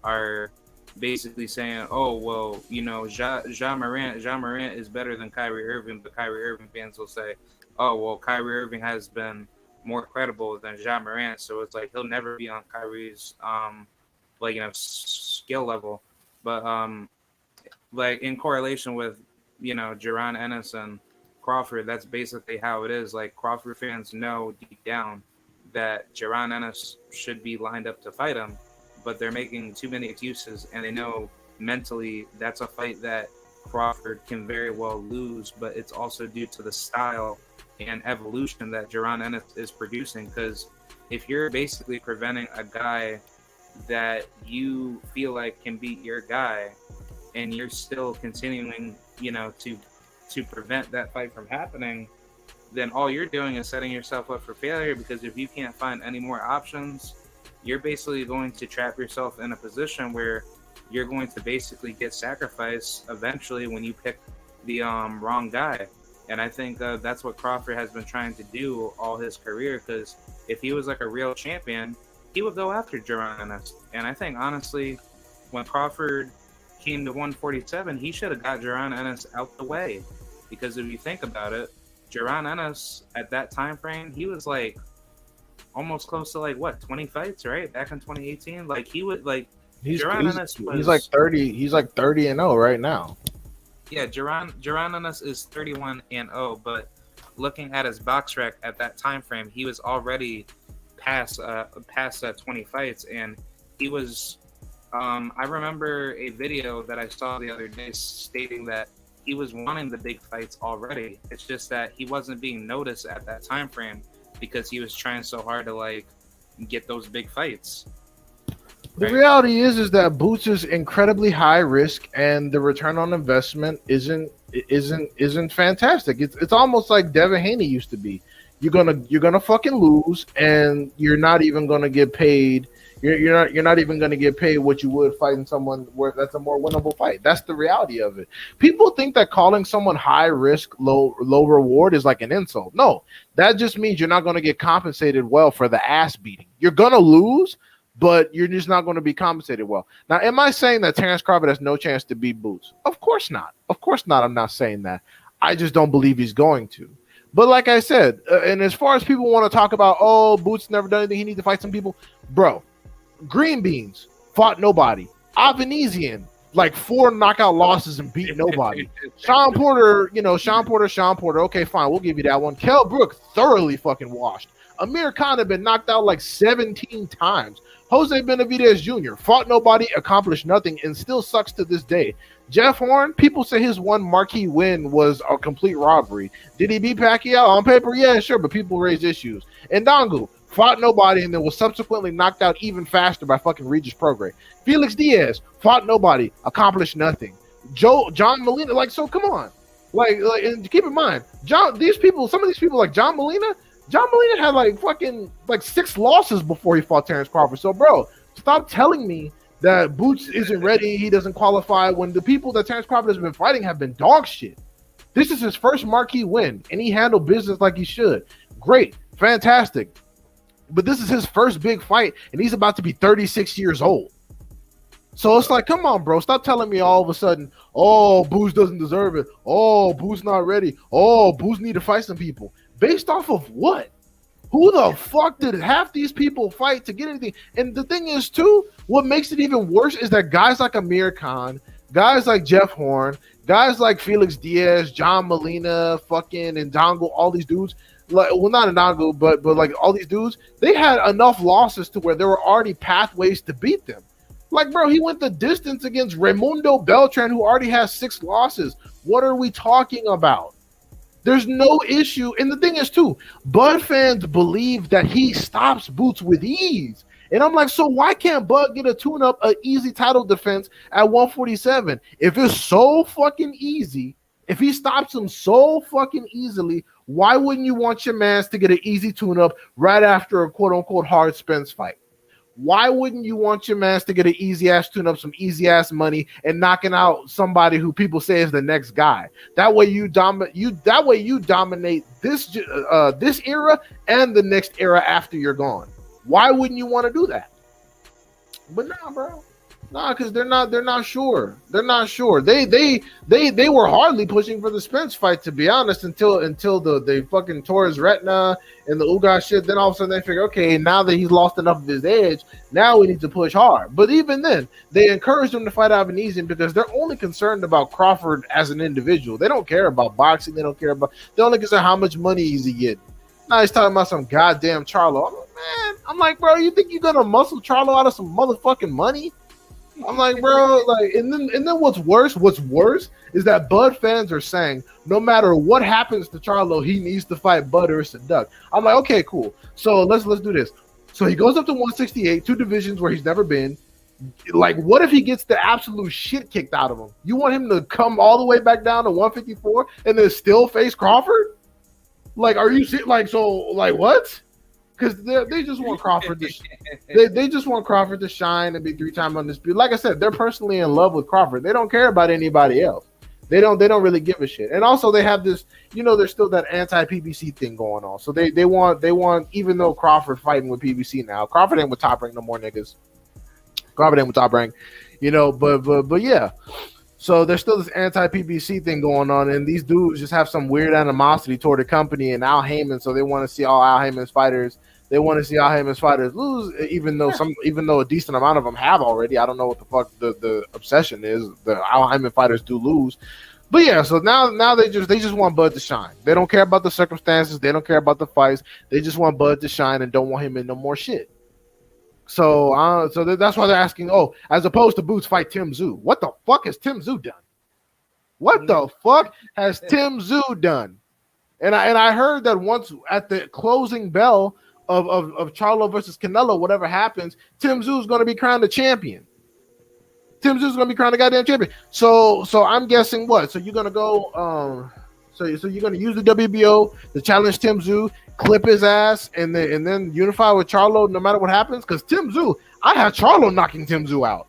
are basically saying, oh, well, Ja Morant is better than Kyrie Irving, but Kyrie Irving fans will say, oh, well, Kyrie Irving has been more credible than Ja Morant, so it's like he'll never be on Kyrie's skill level. But like in correlation with Jaron Ennis and Crawford, that's basically how it is. Like, Crawford fans know deep down that Jaron Ennis should be lined up to fight him, but they're making too many excuses, and they know mentally that's a fight that Crawford can very well lose, but it's also due to the style and evolution that Jaron Ennis is producing. Because if you're basically preventing a guy that you feel like can beat your guy, and you're still continuing, to prevent that fight from happening, then all you're doing is setting yourself up for failure, because if you can't find any more options, you're basically going to trap yourself in a position where you're going to basically get sacrificed eventually when you pick the wrong guy. And I think that's what Crawford has been trying to do all his career, because if he was like a real champion, he would go after Jaron Ennis. And I think, honestly, when Crawford came to 147, he should have got Jaron Ennis out the way. Because if you think about it, Jaron Ennis, at that time frame, he was like almost close to 20 fights, right? Back in 2018. Like, he would he's like 30. He's like 30-0 right now. Yeah, Jaron Ennis is 31-0, but looking at his box rec at that time frame, he was already past 20 fights, and he was. I remember a video that I saw the other day stating that he was wanting the big fights already. It's just that he wasn't being noticed at that time frame because he was trying so hard to like get those big fights, The right? reality is that Boots is incredibly high risk, and the return on investment isn't fantastic. It's almost like Devin Haney used to be. You're gonna fucking lose, and you're not even gonna get paid. You're not even gonna get paid what you would fighting someone where that's a more winnable fight. That's the reality of it. People think that calling someone high risk, low reward is like an insult. No, that just means you're not gonna get compensated well for the ass beating. You're gonna lose, but you're just not going to be compensated well. Now, am I saying that Terence Crawford has no chance to beat Boots? Of course not. Of course not. I'm not saying that. I just don't believe he's going to. But like I said, and as far as people want to talk about, oh, Boots never done anything, he needs to fight some people, bro. Green Beans fought nobody. Avanesian, like 4 knockout losses and beat nobody. Sean Porter, Sean Porter. Okay, fine, we'll give you that one. Kell Brook thoroughly fucking washed. Amir Khan had been knocked out like 17 times. Jose Benavidez Jr. fought nobody, accomplished nothing, and still sucks to this day. Jeff Horn, people say his one marquee win was a complete robbery. Did he beat Pacquiao? On paper, yeah, sure, but people raised issues. And Dongu fought nobody and then was subsequently knocked out even faster by fucking Regis Prograis. Felix Diaz fought nobody, accomplished nothing. John Molina, like, so come on. Like, and keep in mind, some of these people like John Molina had like fucking like 6 losses before he fought Terence Crawford. So, bro, stop telling me that Boots isn't ready, he doesn't qualify, when the people that Terence Crawford has been fighting have been dog shit. This is his first marquee win, and he handled business like he should. Great, fantastic. But this is his first big fight, and he's about to be 36 years old. So it's like, come on, bro. Stop telling me all of a sudden, oh, Boots doesn't deserve it. Oh, Boots not ready. Oh, Boots need to fight some people. Based off of what? Who the fuck did half these people fight to get anything? And the thing is, too, what makes it even worse is that guys like Amir Khan, guys like Jeff Horn, guys like Felix Diaz, John Molina, fucking Ndongo, all these dudes, like, well, not Ndongo, but like all these dudes, they had enough losses to where there were already pathways to beat them. Like, bro, he went the distance against Raimundo Beltran, who already has 6 losses. What are we talking about? There's no issue. And the thing is, too, Bud fans believe that he stops Boots with ease. And I'm like, so why can't Bud get a tune-up, an easy title defense at 147? If it's so fucking easy, if he stops him so fucking easily, why wouldn't you want your mans to get an easy tune-up right after a quote-unquote hard Spence fight? Why wouldn't you want your mans to get an easy-ass tune-up, some easy-ass money, and knocking out somebody who people say is the next guy? That way you dominate this era and the next era after you're gone. Why wouldn't you want to do that? But nah, bro. Nah, because they're not sure. They're not sure. They were hardly pushing for the Spence fight, to be honest, until they fucking tore his retina and the Ugas shit. Then all of a sudden they figure, okay, now that he's lost enough of his edge, now we need to push hard. But even then, they encouraged him to fight Avanesian because they're only concerned about Crawford as an individual. They don't care about boxing. They're only concerned how much money is he getting. Now he's talking about some goddamn Charlo. I'm like, bro, you think you're gonna muscle Charlo out of some motherfucking money? I'm like, bro, like, and then what's worse is that Bud fans are saying no matter what happens to Charlo, he needs to fight Bud or it's a duck. I'm like, okay, cool. So let's do this. So he goes up to 168, 2 divisions where he's never been. Like, what if he gets the absolute shit kicked out of him? You want him to come all the way back down to 154 and then still face Crawford? Like, are you like, so like what? Because they just want Crawford to they just want Crawford to shine and be 3-time undisputed. Like I said, they're personally in love with Crawford. They don't care about anybody else. They don't really give a shit. And also they have this, there's still that anti-PBC thing going on. So they want even though Crawford fighting with PBC now, Crawford ain't with Top Rank no more, niggas. Crawford ain't with Top Rank, but yeah. So there's still this anti-PBC thing going on, and these dudes just have some weird animosity toward the company and Al Heyman. So they want to see all Al Heyman's fighters. They want to see Al Heyman's fighters lose, even though a decent amount of them have already. I don't know what the fuck the obsession is. The Al Heyman fighters do lose, but yeah. So now they just want Bud to shine. They don't care about the circumstances. They don't care about the fights. They just want Bud to shine and don't want him in no more shit. So that's why they're asking. Oh, as opposed to Boots fight Tim Tszyu. What the fuck has Tim Tszyu done? What the fuck has Tim Tszyu done? And I heard that once at the closing bell of Charlo versus Canelo, whatever happens, Tim Tszyu is going to be crowned the champion. Tim Tszyu is going to be crowned the goddamn champion. So I'm guessing what? So you're going to go so you're going to use the WBO to challenge Tim Tszyu, clip his ass, and then unify with Charlo no matter what happens? Because Tim Tszyu, I had Charlo knocking Tim Tszyu out.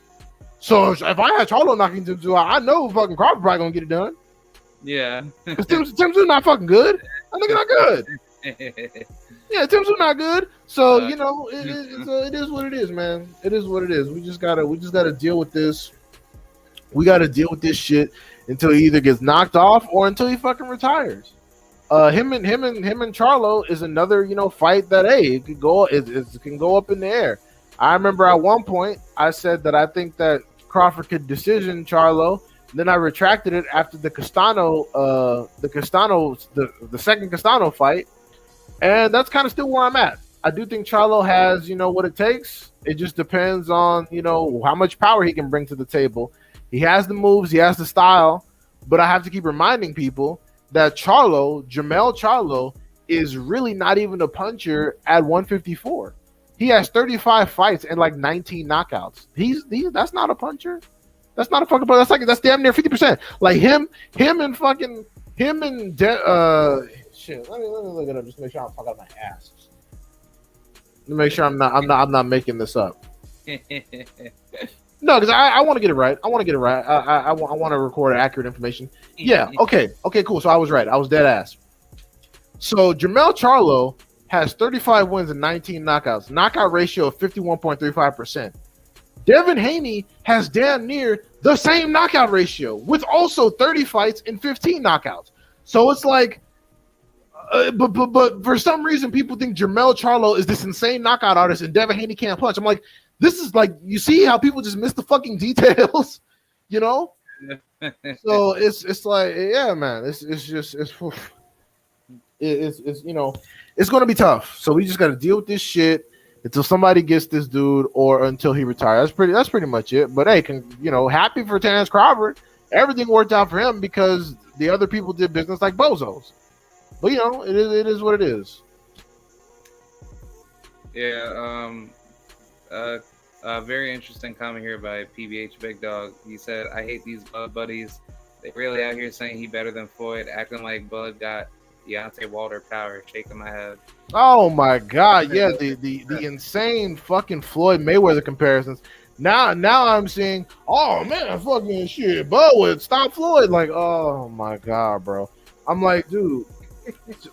So if I had Charlo knocking Tim Tszyu out, I know fucking Crawford probably gonna get it done. Yeah. Because Tim Tszyu not fucking good. I think not good. Yeah, Tim Tszyu not good. So it is what it is, man. It is what it is. We just gotta deal with this. We gotta deal with this shit until he either gets knocked off or until he fucking retires. Him and Charlo is another fight that it can go up in the air. I remember at one point I said that I think that Crawford could decision Charlo. Then I retracted it after the second Castano fight, and that's kind of still where I'm at. I do think Charlo has what it takes. It just depends on how much power he can bring to the table. He has the moves, he has the style, but I have to keep reminding people that Jamel Charlo, is really not even a puncher at 154. He has 35 fights and like 19 knockouts. That's not a puncher. That's not a fucking puncher. That's damn near 50%. Like him and shit. Let me look it up just to make sure I'm fucking out my ass. To make sure I'm not making this up. No, because I want to get it right. I want to record accurate information. Yeah. Okay, cool. So I was right. I was dead ass. So Jamel Charlo has 35 wins and 19 knockouts. Knockout ratio of 51.35%. Devin Haney has damn near the same knockout ratio with also 30 fights and 15 knockouts. So it's like, but for some reason people think Jamel Charlo is this insane knockout artist and Devin Haney can't punch. I'm like, this is like, you see how people just miss the fucking details, So it's like, yeah, man, it's going to be tough. So we just got to deal with this shit until somebody gets this dude or until he retires. That's pretty much it. But hey, happy for Terence Crawford. Everything worked out for him because the other people did business like bozos. But it is what it is. Yeah. Very interesting comment here by PBH Big Dog. He said, "I hate these Bud buddies. They really out here saying he better than Floyd, acting like Bud got Deontay Wilder power." Shaking my head. Oh my god, yeah, the insane fucking Floyd Mayweather comparisons. Now I'm seeing, oh man, fucking shit, Bud would stop Floyd. Like, oh my god, bro. I'm like, dude,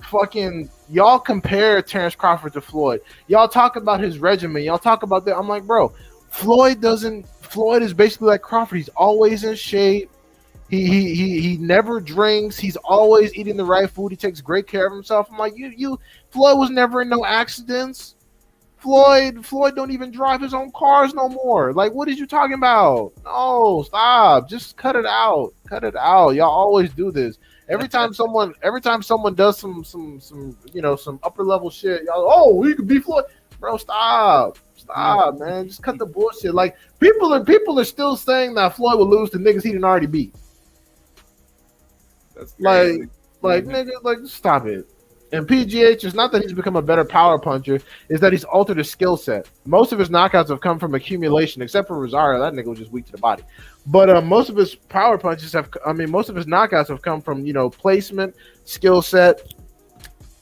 fucking y'all compare Terence Crawford to Floyd. Y'all talk about his regimen. Y'all talk about that. I'm like, bro, Floyd is basically like Crawford. He's always in shape. He never drinks. He's always eating the right food. He takes great care of himself. I'm like, Floyd was never in no accidents. Floyd don't even drive his own cars no more. Like, what is you talking about? No, stop. Just cut it out. Cut it out. Y'all always do this. Every time someone does some upper level shit, y'all, he could be Floyd. Bro, stop, man. Just cut the bullshit. Like, people are still saying that Floyd will lose to niggas he didn't already beat. That's crazy. Like nigga, like, stop it. And PGH is not that he's become a better power puncher, is that he's altered his skill set. Most of his knockouts have come from accumulation, except for Rosario. That nigga was just weak to the body. But most of his most of his knockouts have come from placement, skill set,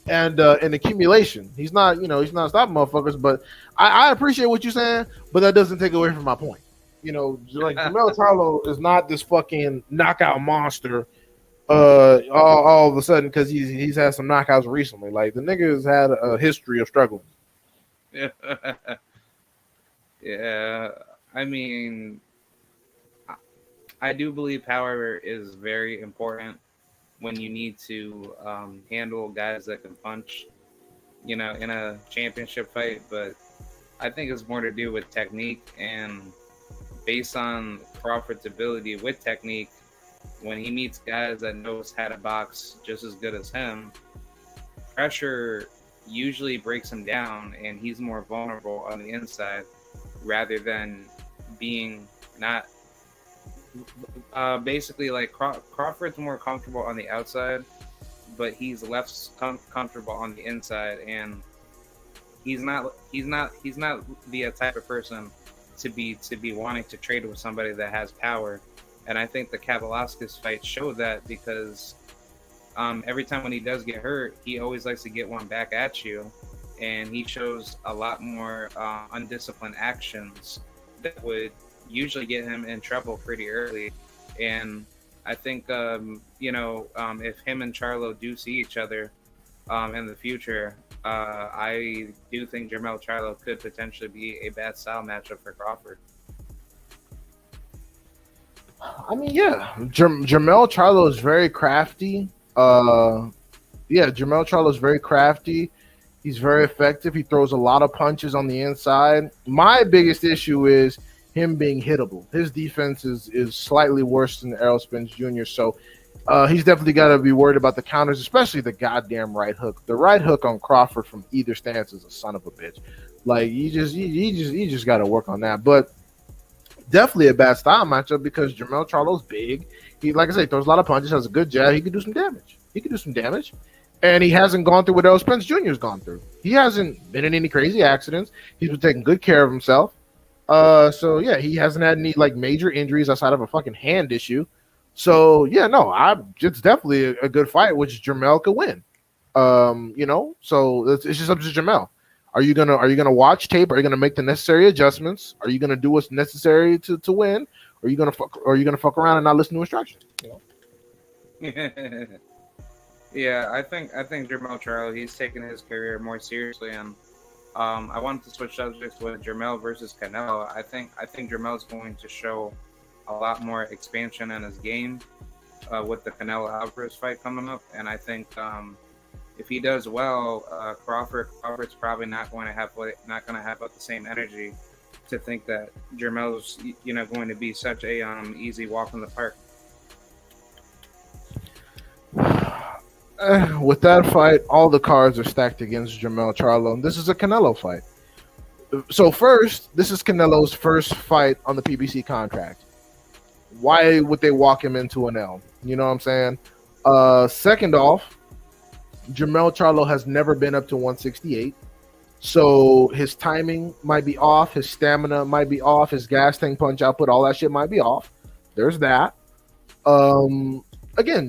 and accumulation. He's not stopping motherfuckers. But I appreciate what you're saying, but that doesn't take away from my point. Like Jamel Charlo is not this fucking knockout monster. All of a sudden, because he's had some knockouts recently. Like, the nigga has had a history of struggling. Yeah, I mean, I do believe power is very important when you need to handle guys that can punch, in a championship fight. But I think it's more to do with technique, and based on Crawford's ability with technique, when he meets guys that knows how to box just as good as him, pressure usually breaks him down, and he's more vulnerable on the inside rather than being not Basically, like Crawford's more comfortable on the outside, but he's less comfortable on the inside, and he's not the type of person to be wanting to trade with somebody that has power. And I think the Kavaliauskas fight showed that because every time when he does get hurt, he always likes to get one back at you, and he shows a lot more undisciplined actions that would usually get him in trouble pretty early. And I think if him and Charlo do see each other in the future, I do think Jermell Charlo could potentially be a bad style matchup for Crawford. I mean, yeah, Jamel Charlo is very crafty. Yeah, Jamel Charlo is very crafty. He's very effective. He throws a lot of punches on the inside. My biggest issue is him being hittable. His defense is slightly worse than Errol Spence Jr. So he's definitely got to be worried about the counters, especially the goddamn right hook. The right hook on Crawford from either stance is a son of a bitch. Like you just got to work on that. But definitely a bad style matchup because Jamel Charlo's big. He, like I say, throws a lot of punches, has a good jab. He could do some damage. And he hasn't gone through what Errol Spence Jr. has gone through. He hasn't been in any crazy accidents. He's been taking good care of himself. So yeah, he hasn't had any like major injuries outside of a fucking hand issue. So yeah, no, it's definitely a good fight, which Jamel could win. So it's just up to Jamel. Are you gonna watch tape? Are you gonna make the necessary adjustments? Are you gonna do what's necessary to win? Or are you gonna fuck around and not listen to instructions? Yeah, I think Jermell Charlo, he's taking his career more seriously, and I wanted to switch subjects with Jermell versus Canelo. I think Jermell's going to show a lot more expansion in his game with the Canelo Alvarez fight coming up, and I think if he does well, Crawford's probably not going to have the same energy to think that Jermell's going to be such a easy walk in the park. With that fight, all the cards are stacked against Jamel Charlo, and this is a Canelo fight. So first, this is Canelo's first fight on the PBC contract. Why would they walk him into an L? You know what I'm saying? Second off, Jamel Charlo has never been up to 168. So his timing might be off, his stamina might be off, his gas tank punch output, all that shit might be off. There's that. Again,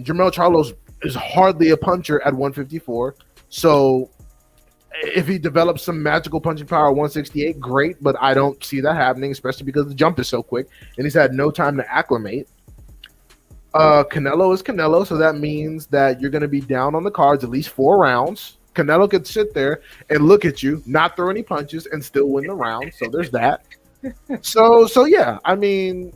Jamel Charlo is hardly a puncher at 154. So if he develops some magical punching power at 168, great, but I don't see that happening, especially because the jump is so quick and he's had no time to acclimate. Canelo is Canelo, so that means that you're going to be down on the cards at least 4 rounds. Canelo could sit there and look at you, not throw any punches, and still win the round. So there's that. So yeah, I mean,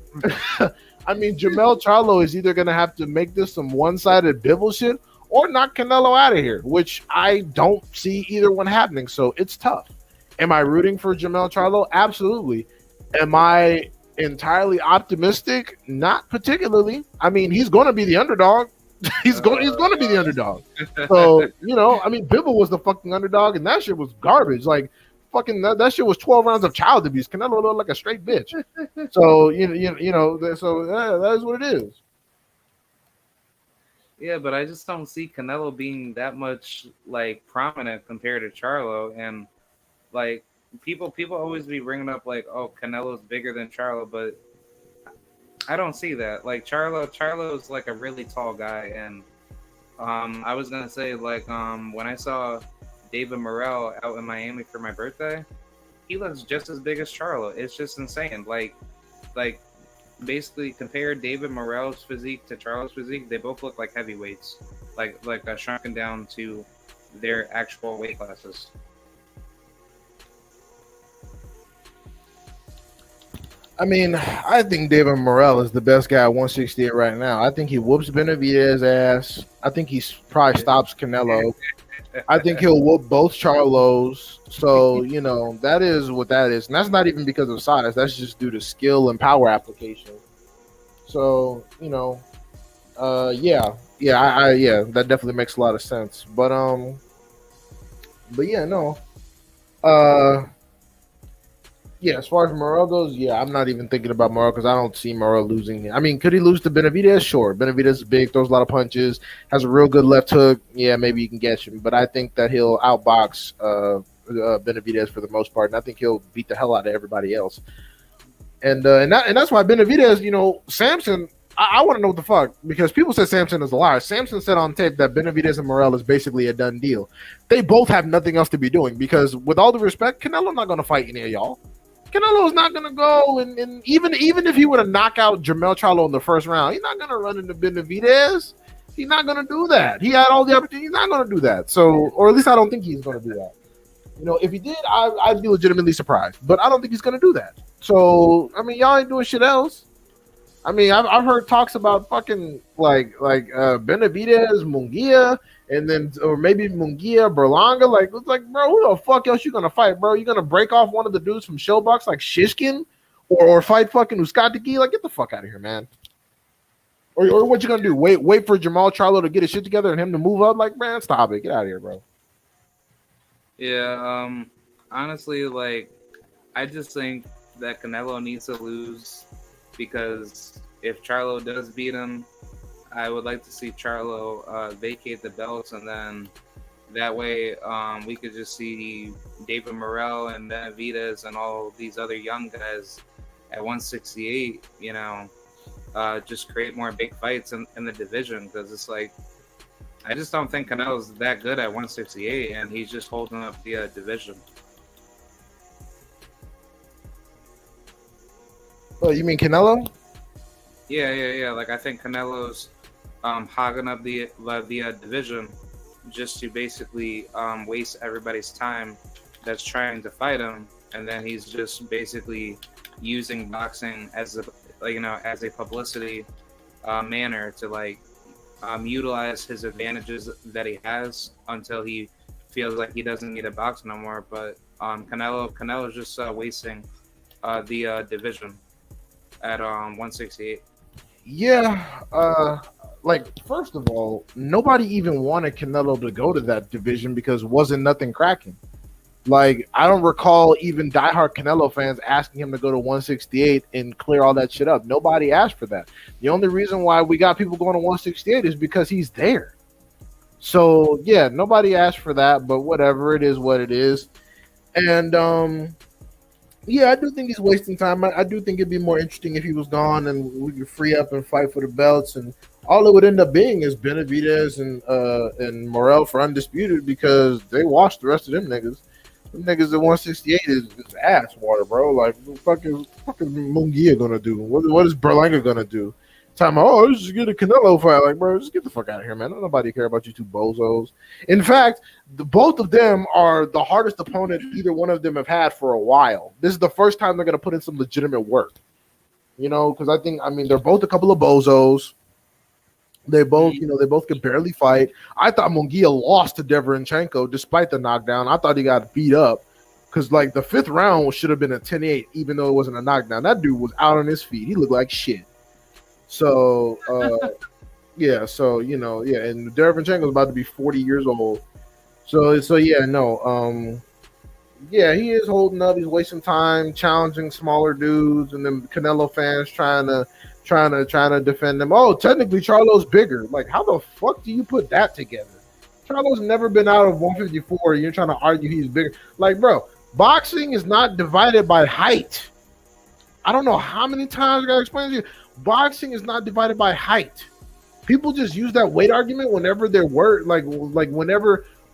Jamel Charlo is either going to have to make this some one-sided bibble shit or knock Canelo out of here, which I don't see either one happening. So it's tough. Am I rooting for Jamel Charlo? Absolutely. Am I entirely optimistic? Not particularly. I mean, he's going to be the underdog. he's going to be the underdog. So, Bibble was the fucking underdog, and that shit was garbage. Like, fucking that shit was 12 rounds of child abuse. Canelo looked like a straight bitch. So, that is what it is. Yeah, but I just don't see Canelo being that much like prominent compared to Charlo, and like people always be bringing up like, oh, Canelo's bigger than Charlo, but I don't see that. Like Charlo is like a really tall guy, and I was gonna say like when I saw David Morrell out in Miami for my birthday, he looks just as big as Charlo. It's just insane. Like basically compare David Morrell's physique to Charlo's physique. They both look like heavyweights, like shrunken down to their actual weight classes. I mean, I think David Morrell is the best guy at 168 right now. I think he whoops Benavidez' ass. I think he probably stops Canelo. I think he'll whoop both Charlos. So, that is what that is. And that's not even because of size. That's just due to skill and power application. So, yeah, that definitely makes a lot of sense. But yeah, no. Yeah, as far as Morel goes, yeah, I'm not even thinking about Morel because I don't see Morel losing. I mean, could he lose to Benavidez? Sure. Benavidez is big, throws a lot of punches, has a real good left hook. Yeah, maybe you can catch him, but I think that he'll outbox Benavidez for the most part, and I think he'll beat the hell out of everybody else. And that's why Benavidez, Samson. I want to know what the fuck because people said Samson is a liar. Samson said on tape that Benavidez and Morel is basically a done deal. They both have nothing else to be doing because, with all due respect, Canelo's not going to fight any of y'all. Canelo's not gonna go and even if he were to knock out Jermell Charlo in the first round, he's not gonna run into Benavidez. He's not gonna do that. He had all the opportunity. He's not gonna do that. So, or at least I don't think he's gonna do that. If he did, I'd be legitimately surprised. But I don't think he's gonna do that. So, I mean, y'all ain't doing shit else. I mean, I've heard talks about fucking like Benavidez, Munguia, and then or maybe Munguia, Berlanga. Like, it's like, bro, who the fuck else you gonna fight, bro? You gonna break off one of the dudes from Showbox like Shishkin, or fight fucking Uskatiki? Like, get the fuck out of here, man. Or what you gonna do? Wait for Jamal Charlo to get his shit together and him to move up? Like, man, stop it, get out of here, bro. Yeah, honestly, like, I just think that Canelo needs to lose because if Charlo does beat him, I would like to see Charlo vacate the belts, and then that way we could just see David Morrell and Benavidez and all these other young guys at 168, just create more big fights in the division because it's like, I just don't think Canelo's that good at 168, and he's just holding up the division. Oh, you mean Canelo? Yeah. Like, I think Canelo's hogging up the division just to basically waste everybody's time that's trying to fight him, and then he's just basically using boxing as a publicity manner to utilize his advantages that he has until he feels like he doesn't need to box no more. But Canelo's just wasting the division at 168. Yeah, first of all, nobody even wanted Canelo to go to that division because wasn't nothing cracking. Like, I don't recall even diehard Canelo fans asking him to go to 168 and clear all that shit up. Nobody asked for that. The only reason why we got people going to 168 is because he's there. So, yeah, nobody asked for that, but whatever, it is what it is. And, yeah, I do think he's wasting time. I do think it'd be more interesting if he was gone and we could free up and fight for the belts. And all it would end up being is Benavidez and Morrell for undisputed because they washed the rest of them niggas. Them niggas at 168 is ass water, bro. Like, what fucking Munguia gonna do? What is Berlanga gonna do? Let's just get a Canelo fight. Like, bro, just get the fuck out of here, man. Nobody care about you two bozos. In fact, both of them are the hardest opponent either one of them have had for a while. This is the first time they're gonna put in some legitimate work. Because they're both a couple of bozos. They both, they both could barely fight. I thought Munguia lost to Deverenchenko despite the knockdown. I thought he got beat up because, the fifth round should have been a 10-8, even though it wasn't a knockdown. That dude was out on his feet. He looked like shit. So, yeah. So, and Derevenchenko is about to be 40 years old. So yeah, no. Yeah, he is holding up. He's wasting time, challenging smaller dudes, and then Canelo fans trying to defend him. Oh, technically Charlo's bigger. Like, how the fuck do you put that together? Charlo's never been out of 154. You're trying to argue he's bigger. Like, bro, boxing is not divided by height. I don't know how many times I gotta explain to you. Boxing is not divided by height. People just use that weight argument whenever they're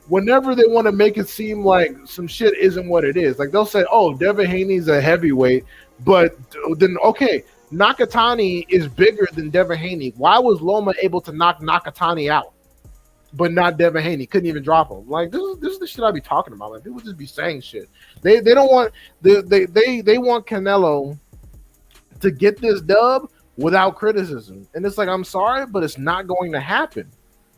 whenever they want to make it seem like some shit isn't what it is. Like, they'll say, "Oh, Devin Haney's a heavyweight," but then okay, Nakatani is bigger than Devin Haney. Why was Loma able to knock Nakatani out, but not Devin Haney? Couldn't even drop him. Like, this is the shit I be talking about. Like, people just be saying shit. They don't want they want Canelo to get this dub without criticism, and it's like, I'm sorry, but it's not going to happen.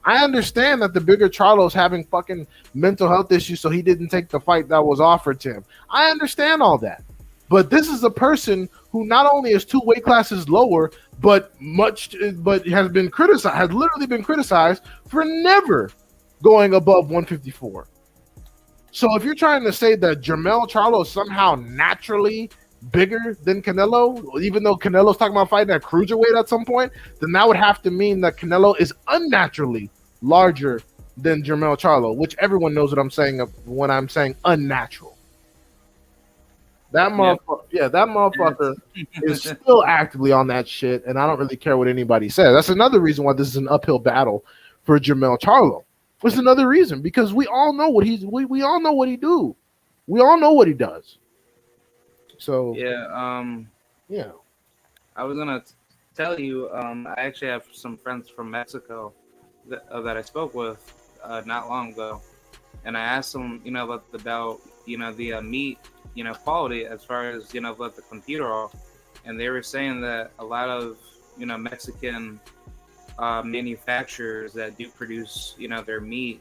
I understand that the bigger Charlo's having fucking mental health issues, so he didn't take the fight that was offered to him. I understand all that. But this is a person who not only is 2 weight classes lower, but has literally been criticized for never going above 154. So if you're trying to say that Jermell Charlo is somehow naturally bigger than Canelo, even though Canelo's talking about fighting at cruiserweight at some point, then that would have to mean that Canelo is unnaturally larger than Jermell Charlo, which everyone knows what I'm saying when I'm saying unnatural. That Yep. motherfucker, yeah, that motherfucker is still actively on that shit, and I don't really care what anybody says. That's another reason why this is an uphill battle for Jermell Charlo. It's another reason because we all know what we all know what he do. We all know what he does. So Yeah. yeah. I was gonna tell you. I actually have some friends from Mexico that I spoke with not long ago, and I asked them, about the meat, quality as far as about the computer off, and they were saying that a lot of Mexican manufacturers that do produce their meat,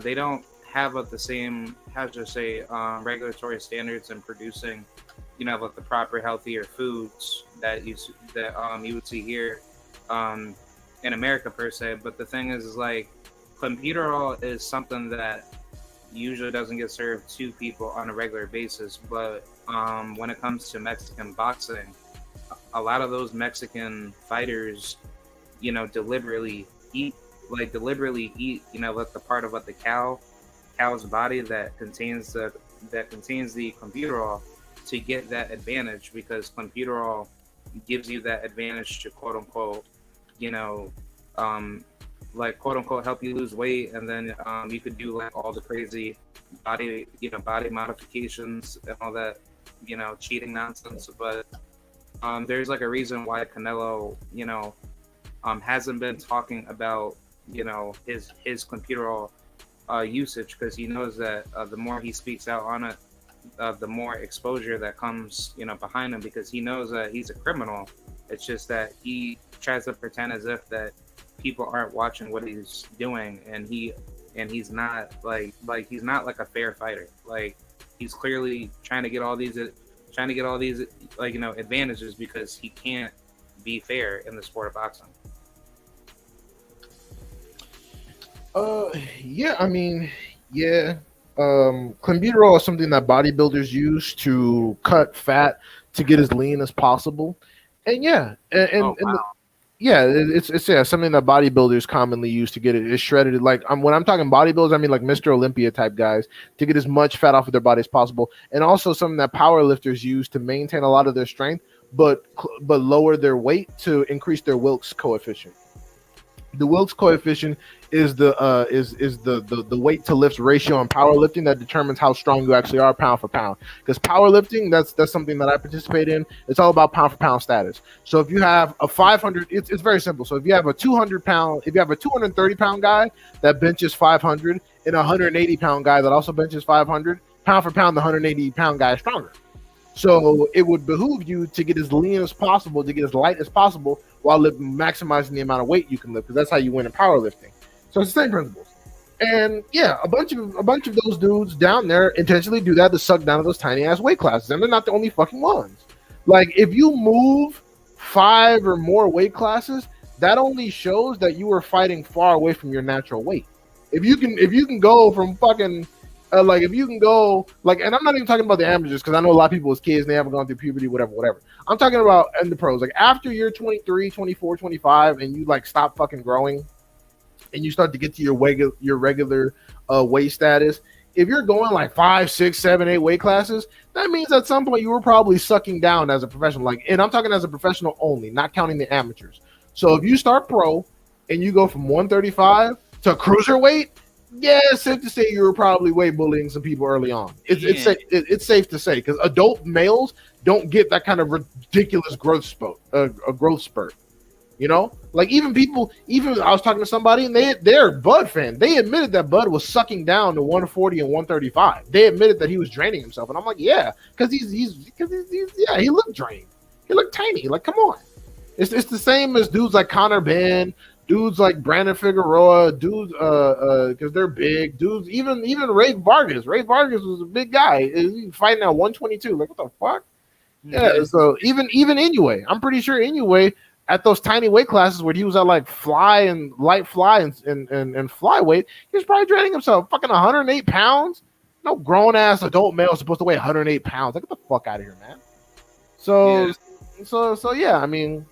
they don't have the same, how to say, regulatory standards in producing like the proper healthier foods that you would see here um, in America per se. But the thing is like clenbuterol is something that usually doesn't get served to people on a regular basis. But when it comes to Mexican boxing, a lot of those Mexican fighters, deliberately eat, like the part of what the cow's body that contains the clenbuterol to get that advantage, because clenbuterol gives you that advantage to quote unquote, you know, um, like quote unquote help you lose weight, and then you could do like all the crazy body modifications and all that, cheating nonsense. But there's like a reason why Canelo, hasn't been talking about his clenbuterol usage, because he knows that the more he speaks out on it, the more exposure that comes, behind him, because he knows that he's a criminal. It's just that he tries to pretend as if that people aren't watching what he's doing, and he's not like he's not like a fair fighter. Like he's clearly trying to get all these like advantages because he can't be fair in the sport of boxing. Uh, yeah, I mean, yeah. Clenbuterol is something that bodybuilders use to cut fat to get as lean as possible, and yeah, Oh and wow. yeah, it's yeah something that bodybuilders commonly use to get it shredded. Like when I'm talking bodybuilders, I mean like Mr. Olympia type guys to get as much fat off of their body as possible, and also something that power lifters use to maintain a lot of their strength, but lower their weight to increase their Wilks coefficient. The Wilks coefficient is the weight to lift ratio in powerlifting that determines how strong you actually are pound for pound. Because powerlifting, that's something that I participate in. It's all about pound for pound status. So if you have a 500, it's very simple. So if you have a 200 pound, if you have a 230 pound guy that benches 500 and a 180 pound guy that also benches 500, pound for pound, the 180 pound guy is stronger. So it would behoove you to get as lean as possible, to get as light as possible, while maximizing the amount of weight you can lift, because that's how you win in powerlifting. So it's the same principles. And yeah, a bunch of those dudes down there intentionally do that to suck down to those tiny ass weight classes, and they're not the only fucking ones. Like if you move 5 or more weight classes, that only shows that you are fighting far away from your natural weight. If you can go from fucking like if you can go like, and I'm not even talking about the amateurs because I know a lot of people as kids and they haven't gone through puberty, whatever. I'm talking about in the pros. Like after you're 23, 24, 25, and you like stop fucking growing and you start to get to your regular weight status. If you're going like 5, 6, 7, 8 weight classes, that means at some point you were probably sucking down as a professional. Like, and I'm talking as a professional only, not counting the amateurs. So if you start pro and you go from 135 to cruiserweight, yeah, it's safe to say you were probably weight bullying some people early on. Yeah. It's safe to say because adult males don't get that kind of ridiculous growth spurt. Like even people, even I was talking to somebody and they're a Bud fan. They admitted that Bud was sucking down to 140 and 135. They admitted that he was draining himself, and I'm like, yeah, because he's yeah, he looked drained. He looked tiny. Like, come on. It's the same as dudes like Conor Ben, dudes like Brandon Figueroa, dudes because they're big dudes. Even Ray Vargas. Ray Vargas was a big guy. He's fighting at 122. Like, what the fuck? Yeah. So even Inoue, I'm pretty sure Inoue at those tiny weight classes where he was at like fly and light fly and flyweight, he was probably draining himself. Fucking 108 pounds. No grown ass adult male is supposed to weigh 108 pounds. Like, get the fuck out of here, man. Yeah. So, so yeah. I mean,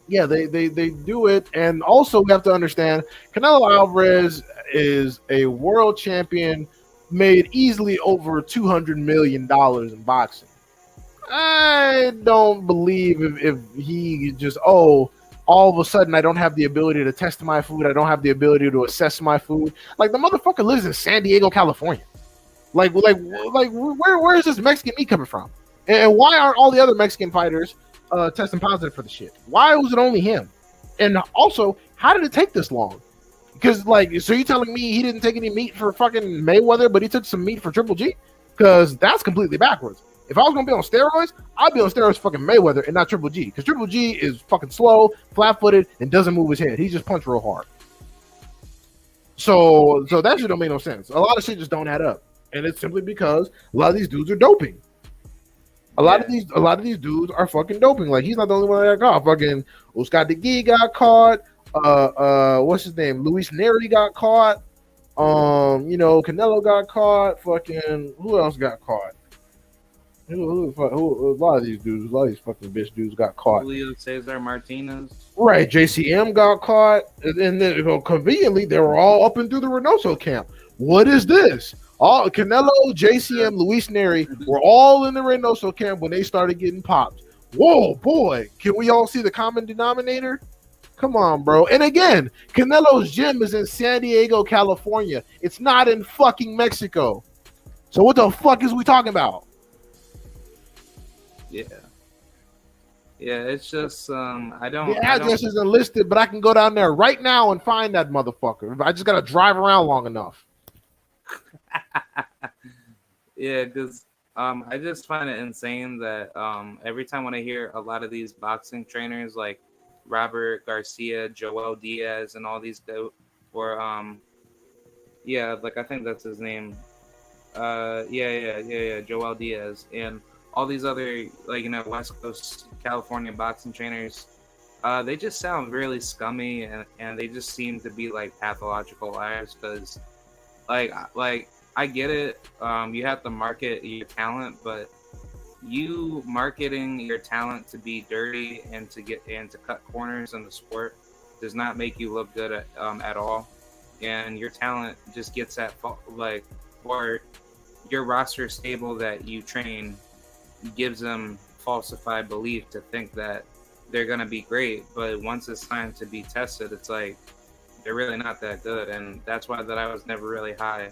yeah, they do it, and also we have to understand Canelo Alvarez is a world champion, made easily over $200 million in boxing. I don't believe if he just all of a sudden I don't have the ability to test my food, I don't have the ability to assess my food. Like, the motherfucker lives in San Diego, California. Where is this Mexican meat coming from? And why aren't all the other Mexican fighters testing positive for the shit? Why was it only him? And also, how did it take this long? Because, like, so you telling me he didn't take any meat for fucking Mayweather, but he took some meat for Triple G? Because that's completely backwards. If I was gonna be on steroids, I'd be on steroids for fucking Mayweather and not Triple G. Because Triple G is fucking slow, flat-footed, and doesn't move his head. He just punch real hard. So that shit don't make no sense. A lot of shit just don't add up, and it's simply because a lot of these dudes are doping. A lot of these dudes are fucking doping. Like, he's not the only one that got caught. Fucking Oscar De Gea got caught. What's his name? Luis Neri got caught. Canelo got caught. Fucking who else got caught? A lot of these fucking bitch dudes got caught. Julio Cesar Martinez. Right, JCM got caught, and then conveniently they were all up and through the Reynoso camp. What is this? All Canelo, JCM, Luis Neri were all in the Reynoso camp when they started getting popped. Whoa, boy! Can we all see the common denominator? Come on, bro. And again, Canelo's gym is in San Diego, California. It's not in fucking Mexico. So what the fuck is we talking about? Yeah. Yeah, it's just I don't. The address isn't listed, but I can go down there right now and find that motherfucker. I just gotta drive around long enough. Yeah, because I just find it insane that every time when I hear a lot of these boxing trainers like Robert Garcia, Joel Diaz, and all these or like I think that's his name. Joel Diaz and all these other West Coast California boxing trainers. They just sound really scummy and they just seem to be like pathological liars because like I get it. You have to market your talent, but you marketing your talent to be dirty and to cut corners in the sport does not make you look good at all. And your talent just gets that or your roster stable that you train gives them falsified belief to think that they're going to be great, but once it's time to be tested, it's like they're really not that good. And that's why that I was never really high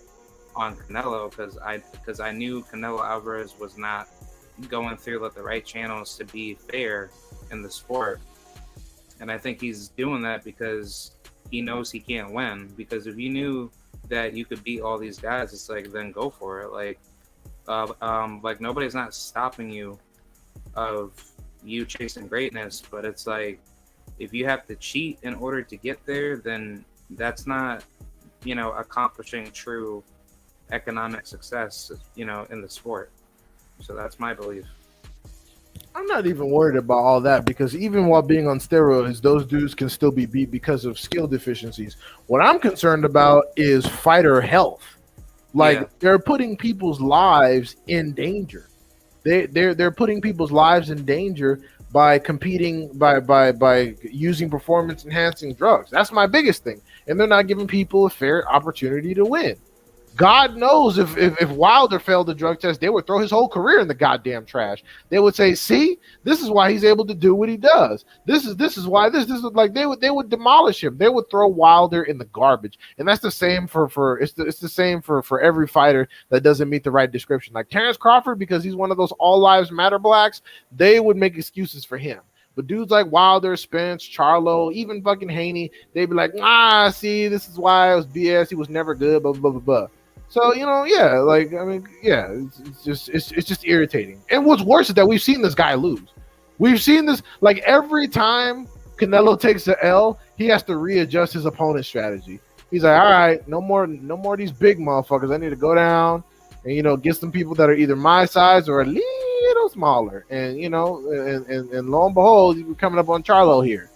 on Canelo because I knew Canelo Alvarez was not going through the right channels to be fair in the sport. And I think he's doing that because he knows he can't win. Because if you knew that you could beat all these guys, it's like, then go for it. Like nobody's not stopping you of you chasing greatness, but it's like if you have to cheat in order to get there, then that's not accomplishing true economic success in the sport. So that's my belief. I'm not even worried about all that because even while being on steroids, those dudes can still be beat because of skill deficiencies. What I'm concerned about is fighter health. They're putting people's lives in danger. They're putting people's lives in danger by competing by using performance enhancing drugs. That's my biggest thing. And they're not giving people a fair opportunity to win. God knows if Wilder failed the drug test, they would throw his whole career in the goddamn trash. They would say, "See, this is why he's able to do what he does. This is why this is like they would demolish him. They would throw Wilder in the garbage." And that's the same for it's the same for every fighter that doesn't meet the right description. Like Terence Crawford, because he's one of those all lives matter blacks, they would make excuses for him. But dudes like Wilder, Spence, Charlo, even fucking Haney, they'd be like, see, this is why it was BS. He was never good, blah, blah, blah, blah. So, it's just irritating. And what's worse is that we've seen this guy lose. We've seen this, like, every time Canelo takes the L, he has to readjust his opponent's strategy. He's like, all right, no more of these big motherfuckers. I need to go down and, get some people that are either my size or a little smaller. And, and lo and behold, you're coming up on Charlo here.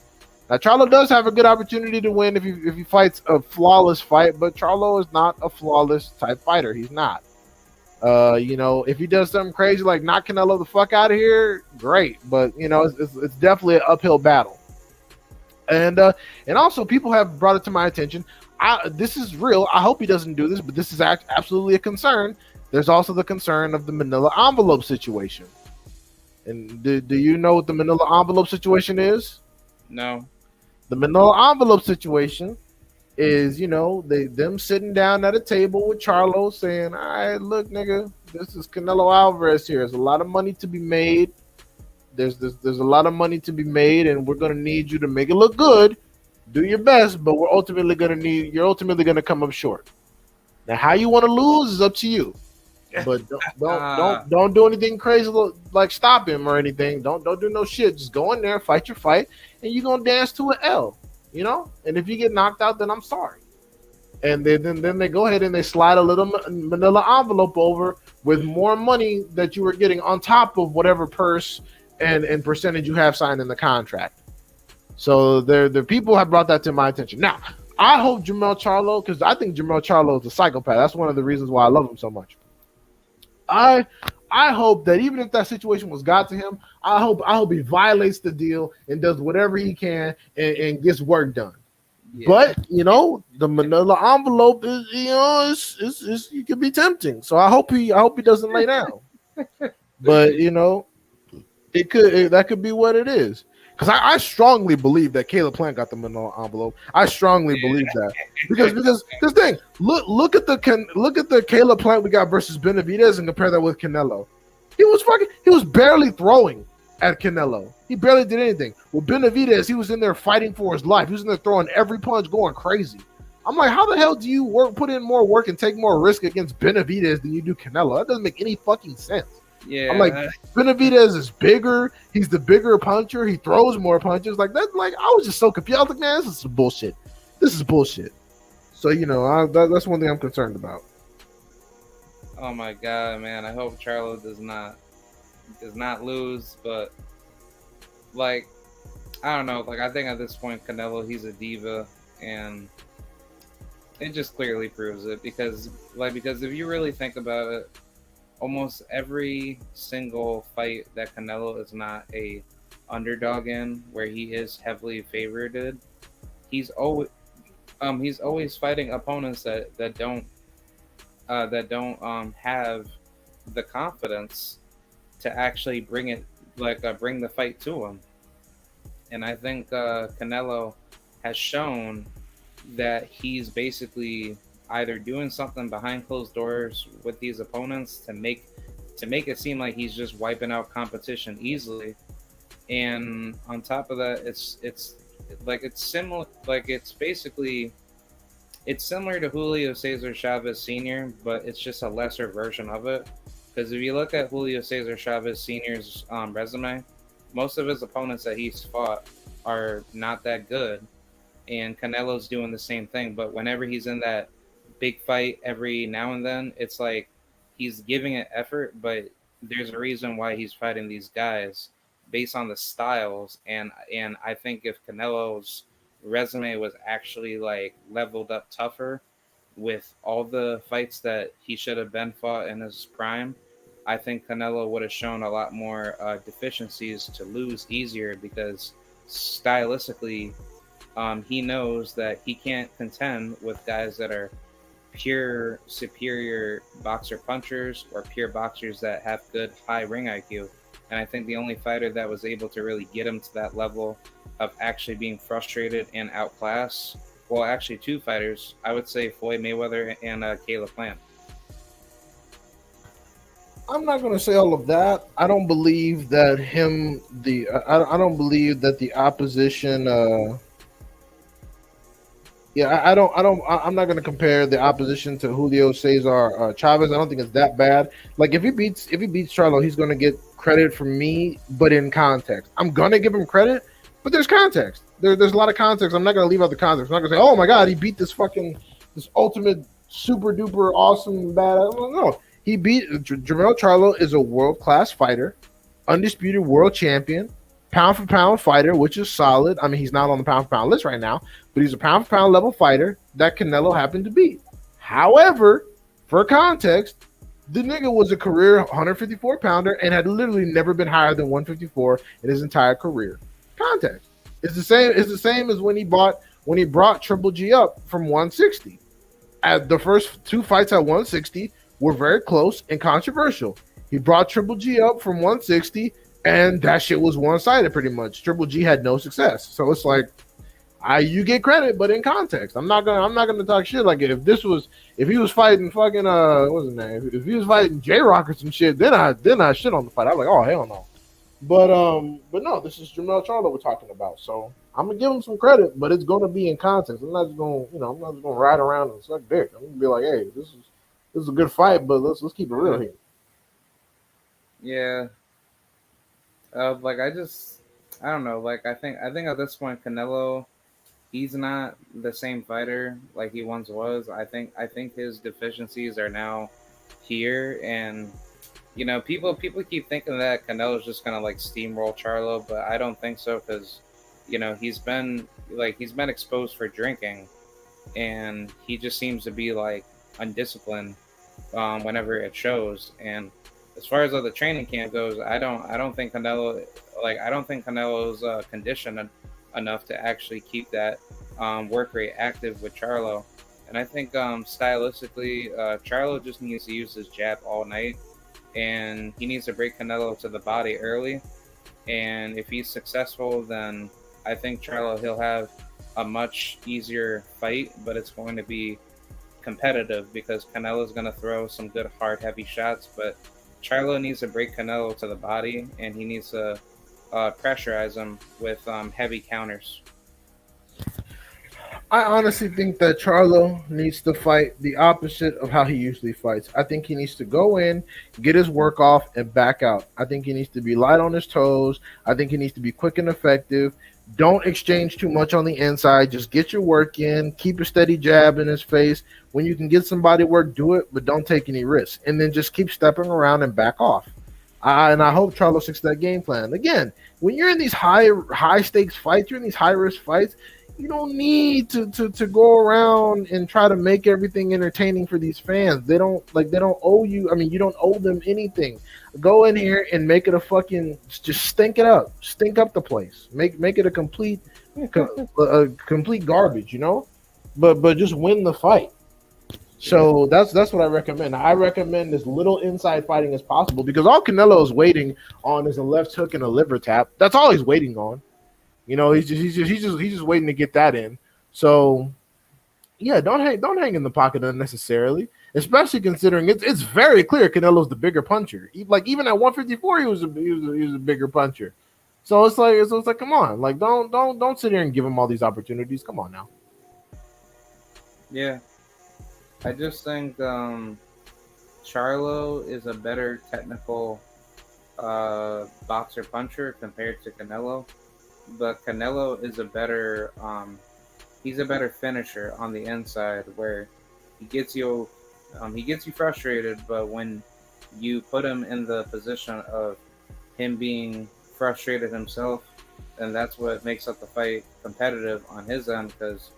Now, Charlo does have a good opportunity to win if he fights a flawless fight, but Charlo is not a flawless type fighter. He's not. If he does something crazy like knock Canelo the fuck out of here, great. But it's definitely an uphill battle. And also people have brought it to my attention. This is real. I hope he doesn't do this, but this is absolutely a concern. There's also the concern of the Manila envelope situation. And do you know what the Manila envelope situation is? No. The Manila envelope situation is, them sitting down at a table with Charlo saying, all right, look, nigga, this is Canelo Alvarez here. There's a lot of money to be made. There's a lot of money to be made, and we're gonna need you to make it look good. Do your best, but you're ultimately gonna come up short. Now, how you want to lose is up to you. But don't do anything crazy like stop him or anything. Don't do no shit. Just go in there, fight your fight, and you're gonna dance to an L. And if you get knocked out, then I'm sorry. And then they go ahead and they slide a little Manila envelope over with more money that you were getting on top of whatever purse and percentage you have signed in the contract. So the people have brought that to my attention. Now, I hope Jermell Charlo, because I think Jermell Charlo is a psychopath. That's one of the reasons why I love him so much. I hope that even if that situation was got to him, I hope he violates the deal and does whatever he can and gets work done. Yeah. But the Manila envelope is it can be tempting. So I hope he doesn't lay down. But that could be what it is. Because I strongly believe that Caleb Plant got the Manila envelope. I strongly believe that because this thing. Look at the Caleb Plant we got versus Benavidez and compare that with Canelo. He was barely throwing at Canelo. He barely did anything. With Benavidez, he was in there fighting for his life. He was in there throwing every punch, going crazy. I'm like, how the hell do you put in more work and take more risk against Benavidez than you do Canelo? That doesn't make any fucking sense. Yeah, I'm like, Benavidez is bigger. He's the bigger puncher. He throws more punches. Like that. Like I was just so confused. I was like, man, this is bullshit. This is bullshit. So that's one thing I'm concerned about. Oh my god, man! I hope Charlo does not lose. But like, I don't know. Like I think at this point, Canelo, he's a diva, and it just clearly proves it because if you really think about it. Almost every single fight that Canelo is not a underdog in, where he is heavily favored, he's always fighting opponents that don't have the confidence to actually bring the fight to him. And I think Canelo has shown that he's basically either doing something behind closed doors with these opponents to make it seem like he's just wiping out competition easily, and on top of that, it's similar to Julio Cesar Chavez Sr., but it's just a lesser version of it. Because if you look at Julio Cesar Chavez Sr.'s resume, most of his opponents that he's fought are not that good, and Canelo's doing the same thing. But whenever he's in that big fight every now and then, it's like he's giving it effort, but there's a reason why he's fighting these guys based on the styles. And I think if Canelo's resume was actually like leveled up tougher with all the fights that he should have been fought in his prime, I think Canelo would have shown a lot more deficiencies to lose easier, because stylistically he knows that he can't contend with guys that are pure superior boxer punchers or pure boxers that have good high ring IQ. And I think the only fighter that was able to really get him to that level of actually being frustrated and outclassed, well, actually two fighters, I would say Floyd Mayweather and Caleb Plant. I'm not going to say all of that. I don't believe that I don't believe that the opposition I'm not going to compare the opposition to Julio Cesar Chavez. I don't think it's that bad. Like if he beats Charlo, he's going to get credit from me, but in context. I'm going to give him credit, but there's context. There's a lot of context. I'm not going to leave out the context. I'm not going to say, oh my God, he beat this ultimate super duper awesome badass. No, he beat Jermell Charlo is a world-class fighter, undisputed world champion, pound for pound fighter, which is solid. I mean, he's not on the pound for pound list right now, but he's a pound for pound level fighter that Canelo happened to beat. However, for context, The nigga was a career 154 pounder and had literally never been higher than 154 in his entire career. Context. It's the same. It's the same as when he brought Triple G up from 160. At the first two fights at 160 were very close and controversial. He brought Triple G up from 160, and that shit was one sided pretty much. Triple G had no success. So it's like, you get credit, but in context. I'm not gonna talk shit. Like if he was fighting fucking what's his name? If he was fighting J Rock or some shit, then I shit on the fight. I'm like, oh hell no. But no, this is Jamel Charlo we're talking about. So I'm gonna give him some credit, but it's gonna be in context. I'm not just gonna, I'm not just gonna ride around and suck dick. I'm gonna be like, hey, this is a good fight, but let's keep it real here. Yeah. Like I don't know. Like I think at this point, Canelo, he's not the same fighter like he once was. I think his deficiencies are now here, and people keep thinking that Canelo's just gonna like steamroll Charlo, but I don't think so because he's been exposed for drinking, and he just seems to be like undisciplined whenever it shows. And as far as other training camp goes, I don't think Canelo's conditioned enough to actually keep that work rate active with Charlo. And I think stylistically, Charlo just needs to use his jab all night, and he needs to break Canelo to the body early. And if he's successful, then I think Charlo he'll have a much easier fight, but it's going to be competitive because Canelo's going to throw some good hard heavy shots, but Charlo needs to break Canelo to the body, and he needs to pressurize him with heavy counters. I honestly think that Charlo needs to fight the opposite of how he usually fights. I think he needs to go in, get his work off, and back out. I think he needs to be light on his toes. I think he needs to be quick and effective. Don't exchange too much on the inside. Just get your work in. Keep a steady jab in his face. When you can get some body work, do it, but don't take any risks. And then just keep stepping around and back off. And I hope Charlo sticks to that game plan. Again, when you're in these high stakes fights, you're in these high risk fights, you don't need to go around and try to make everything entertaining for these fans. They don't owe you. I mean, you don't owe them anything. Go in here and make it a fucking just stink up the place. Make it a complete garbage, But just win the fight. So that's what I recommend. I recommend as little inside fighting as possible because all Canelo is waiting on is a left hook and a liver tap. That's all he's waiting on. He's just waiting to get that in. So yeah, don't hang in the pocket unnecessarily, especially considering it's very clear Canelo's the bigger puncher. Like even at 154, he was a bigger puncher. So it's like come on, like don't sit here and give him all these opportunities. Come on now. Yeah, I just think Charlo is a better technical boxer puncher compared to Canelo, but Canelo is he's a better finisher on the inside where he gets you frustrated, but when you put him in the position of him being frustrated himself, and that's what makes up the fight competitive on his end because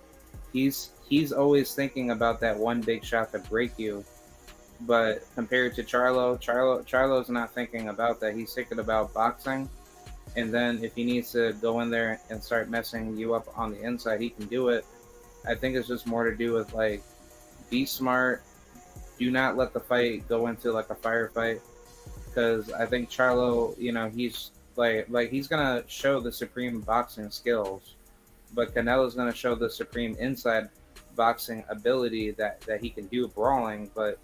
he's always thinking about that one big shot to break you. But compared to Charlo's not thinking about that. He's thinking about boxing. And then if he needs to go in there and start messing you up on the inside, he can do it. I think it's just more to do with like be smart. Do not let the fight go into like a firefight. Because I think Charlo, he's like he's gonna show the supreme boxing skills, but Canelo's gonna show the supreme inside boxing ability that he can do brawling. But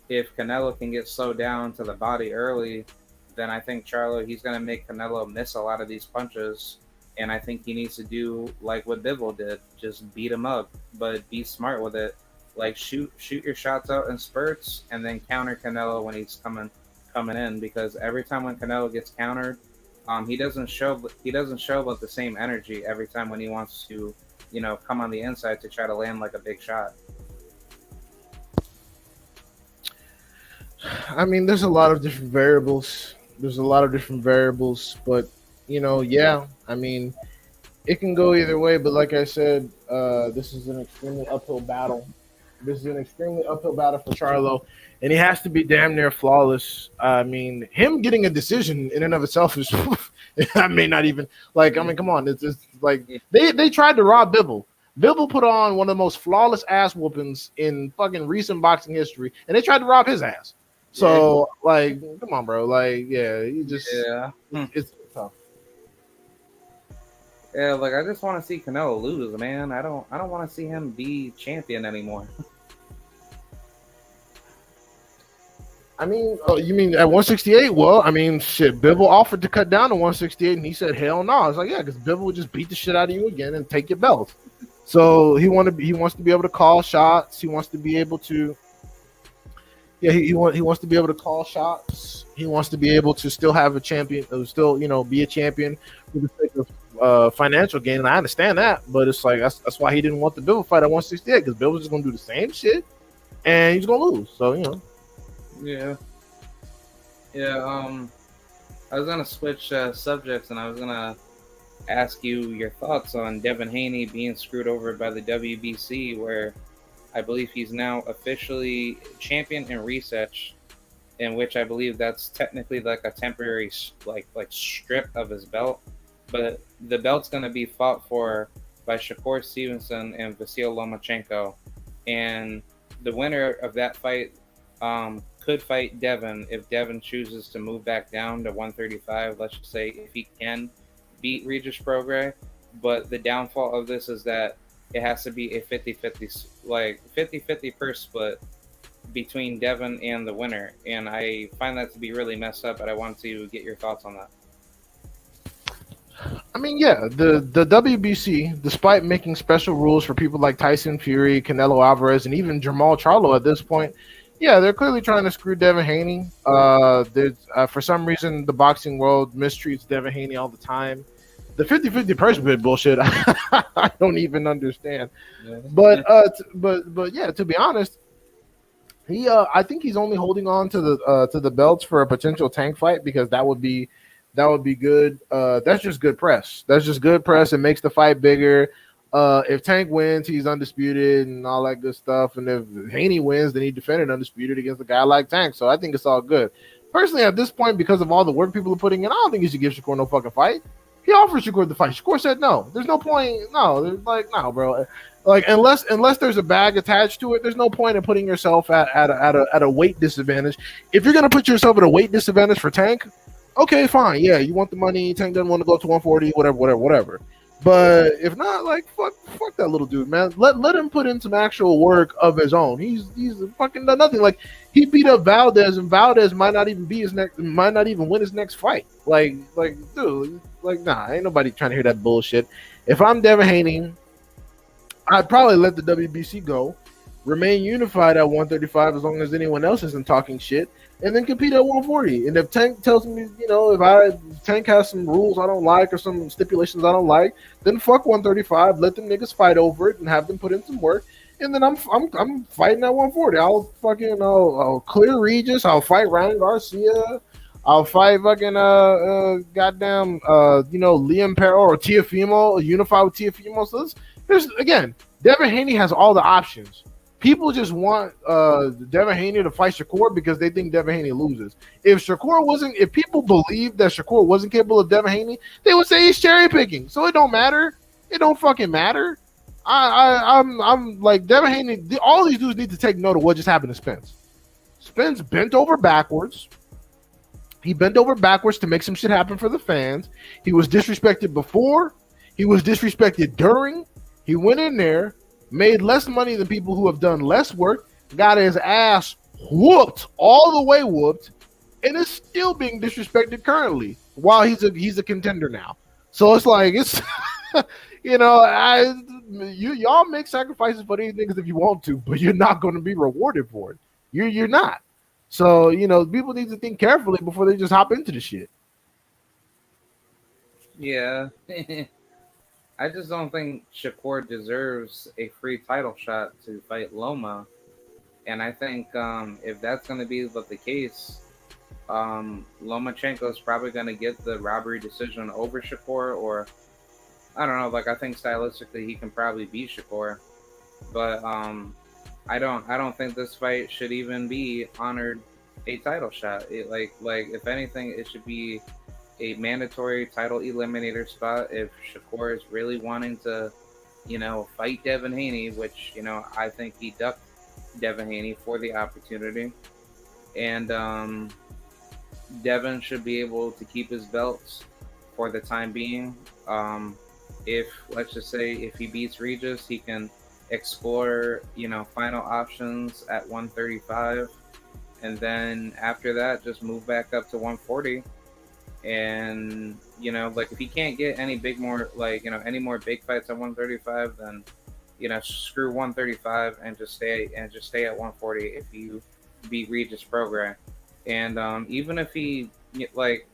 if Canelo can get slowed down to the body early, then I think Charlo, he's going to make Canelo miss a lot of these punches. And I think he needs to do like what Bivol did, just beat him up, but be smart with it. Like shoot your shots out in spurts and then counter Canelo when he's coming in, because every time when Canelo gets countered, he doesn't show about the same energy every time when he wants to, come on the inside to try to land like a big shot. I mean, there's a lot of different variables. But yeah. I mean, it can go either way. But like I said, this is an extremely uphill battle. This is an extremely uphill battle for Charlo, and he has to be damn near flawless. I mean, him getting a decision in and of itself is, I mean, not even like, I mean, come on, it's like they tried to rob Bibble. Bibble put on one of the most flawless ass whoopings in fucking recent boxing history, and they tried to rob his ass. Yeah. So, like, come on, bro. Like, yeah, you just Yeah. it's tough. Yeah, like I just want to see Canelo lose, man. I don't want to see him be champion anymore. I mean, you mean at 168? Well, I mean, shit. Bivol offered to cut down to 168, and he said, "Hell no." I was like, "Yeah, because Bivol would just beat the shit out of you again and take your belt." So he wants to be able to call shots. He wants to be able to, yeah, he wants to be able to call shots. He wants to be able to still have a champion, still be a champion for the sake of financial gain. And I understand that, but it's like that's why he didn't want the Bivol fight at 168 because Bivol was just gonna do the same shit and he's gonna lose. So Yeah. Yeah. I was gonna switch subjects, and I was gonna ask you your thoughts on Devin Haney being screwed over by the WBC, where I believe he's now officially champion in research, in which I believe that's technically like a temporary like strip of his belt, but the belt's going to be fought for by Shakur Stevenson and Vasyl Lomachenko, and the winner of that fight could fight Devin if Devin chooses to move back down to 135. Let's just say if he can beat Regis Prograis, but the downfall of this is that it has to be a 50-50, like 50-50 purse split between Devin and the winner, and I find that to be really messed up. But I want to get your thoughts on that. I mean, yeah, the WBC, despite making special rules for people like Tyson Fury, Canelo Alvarez, and even Jamal Charlo at this point, yeah, they're clearly trying to screw Devin Haney. For some reason, the boxing world mistreats Devin Haney all the time. The 50-50 purse bid bullshit, I don't even understand. But yeah, to be honest, I think he's only holding on to the belts for a potential Tank fight because that would be good. That's just good press. That's just good press. It makes the fight bigger. If Tank wins, he's undisputed and all that good stuff. And if Haney wins, then he defended undisputed against a guy like Tank. So I think it's all good. Personally, at this point, because of all the work people are putting in, I don't think you should give Shakur no fucking fight. He offered Shakur the fight. Shakur said no. There's no point. No, there's like no, bro. Like unless there's a bag attached to it, there's no point in putting yourself at a weight disadvantage. If you're gonna put yourself at a weight disadvantage for Tank, okay, fine. Yeah, you want the money. Tank doesn't want to go to 140, whatever. But if not, like fuck that little dude, man. Let him put in some actual work of his own. He's fucking done nothing. Like he beat up Valdez, and Valdez might not even win his next fight. Like dude, like nah, ain't nobody trying to hear that bullshit. If I'm Devin Haney, I'd probably let the WBC go, remain unified at 135 as long as anyone else isn't talking shit, and then compete at 140. And if Tank tells me, if Tank has some rules I don't like or some stipulations I don't like, then fuck 135. Let them niggas fight over it and have them put in some work. And then I'm fighting at 140. I'll clear Regis. I'll fight Ryan Garcia. I'll fight fucking goddamn Liam Perro or Teofimo, unify with Teofimo. So there's again, Devin Haney has all the options. People just want Devin Haney to fight Shakur because they think Devin Haney loses. If people believed that Shakur wasn't capable of Devin Haney, they would say he's cherry picking. So it don't matter. It don't fucking matter. I'm like Devin Haney. All these dudes need to take note of what just happened to Spence. Spence bent over backwards. He bent over backwards to make some shit happen for the fans. He was disrespected before. He was disrespected during. He went in there, made less money than people who have done less work, got his ass whooped, all the way whooped, and is still being disrespected currently while he's a contender now. So it's like y'all make sacrifices for these niggas if you want to, but you're not going to be rewarded for it. You're not. So people need to think carefully before they just hop into the shit. Yeah. I just don't think Shakur deserves a free title shot to fight Loma. And I think if that's going to be the case, Lomachenko is probably going to get the robbery decision over Shakur, or I don't know. Like I think stylistically he can probably beat Shakur, but I don't think this fight should even be honored a title shot. Like if anything, it should be a mandatory title eliminator spot if Shakur is really wanting to, fight Devin Haney, which I think he ducked Devin Haney for the opportunity, and Devin should be able to keep his belts for the time being. If let's just say if he beats Regis, he can explore final options at 135, and then after that just move back up to 140. And like if he can't get any big more like any more big fights at 135, then screw 135 and just stay at 140 if you beat Regis Prograis. And even if he like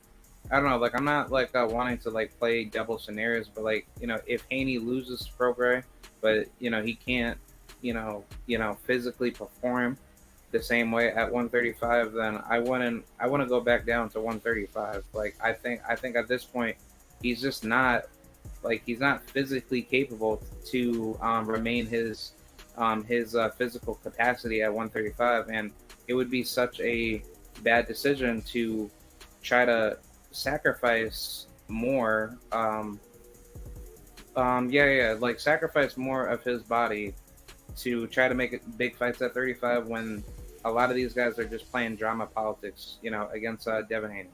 I don't know, like I'm not like wanting to like play double scenarios, but like if Haney loses to Prograis, but he can't physically perform the same way at 135, then I wouldn't go back down to 135. Like I think at this point he's just not like he's not physically capable to remain his physical capacity at 135, and it would be such a bad decision to try to sacrifice more. Like sacrifice more of his body to try to make it big fights at 35 when a lot of these guys are just playing drama politics, against Devin Haney.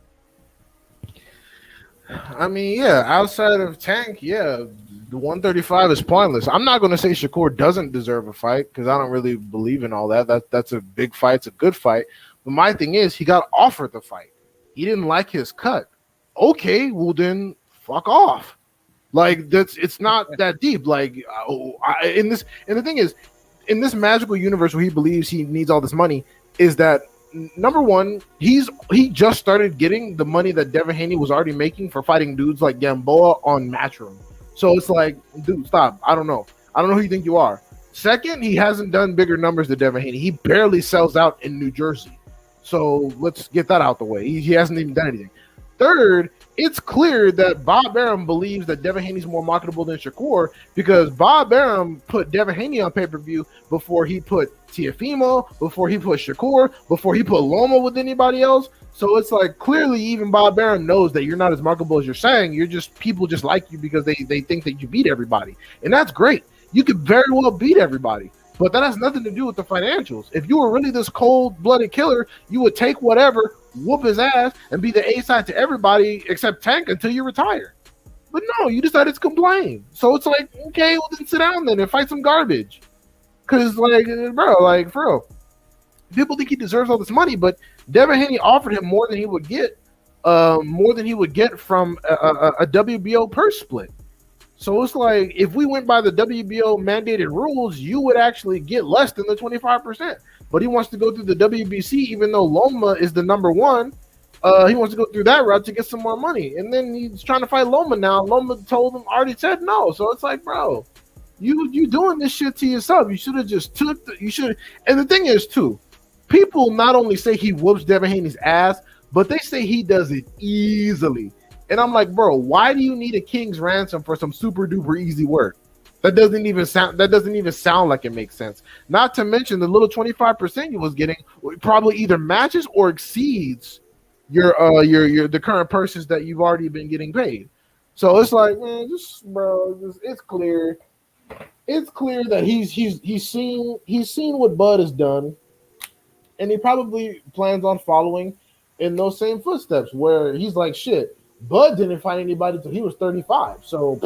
I mean, yeah, outside of Tank, yeah, the 135 is pointless. I'm not going to say Shakur doesn't deserve a fight because I don't really believe in all that. That's a big fight. It's a good fight. But my thing is, he got offered the fight. He didn't like his cut. Okay, well then, fuck off. Like it's not that deep. Like in this, and the thing is, in this magical universe where he believes he needs all this money, is that number one, he just started getting the money that Devin Haney was already making for fighting dudes like Gamboa on Matchroom. So it's like, dude, stop. I don't know who you think you are. Second, he hasn't done bigger numbers than Devin Haney. He barely sells out in New Jersey. So let's get that out the way. He hasn't even done anything. Third, it's clear that Bob Arum believes that Devin Haney's more marketable than Shakur because Bob Arum put Devin Haney on pay-per-view before he put Tiafimo, before he put Shakur, before he put Loma with anybody else. So it's like clearly even Bob Arum knows that you're not as marketable as you're saying. You're just people just like you because they think that you beat everybody. And that's great. You could very well beat everybody. But that has nothing to do with the financials. If you were really this cold-blooded killer, you would take whatever, whoop his ass, and be the A-side to everybody except Tank until you retire. But no, you decided to complain. So it's like, okay, well then sit down then and fight some garbage. Because, like, bro, like, for real, people think he deserves all this money, but Devin Haney offered him more than he would get from a WBO purse split. So it's like if we went by the WBO mandated rules, you would actually get less than the 25%. But he wants to go through the WBC, even though Loma is the number one. He wants to go through that route to get some more money. And then he's trying to fight Loma now. Loma already said no. So it's like, bro, you doing this shit to yourself. You should have just And the thing is, too, people not only say he whoops Devin Haney's ass, but they say he does it easily. And I'm like, bro, why do you need a king's ransom for some super duper easy work? That doesn't even sound like it makes sense. Not to mention the little 25% you was getting probably either matches or exceeds your the current purses that you've already been getting paid. So it's like, man, it's clear. It's clear that he's seen what Bud has done, and he probably plans on following in those same footsteps where he's like, shit. Bud didn't fight anybody until he was 35. So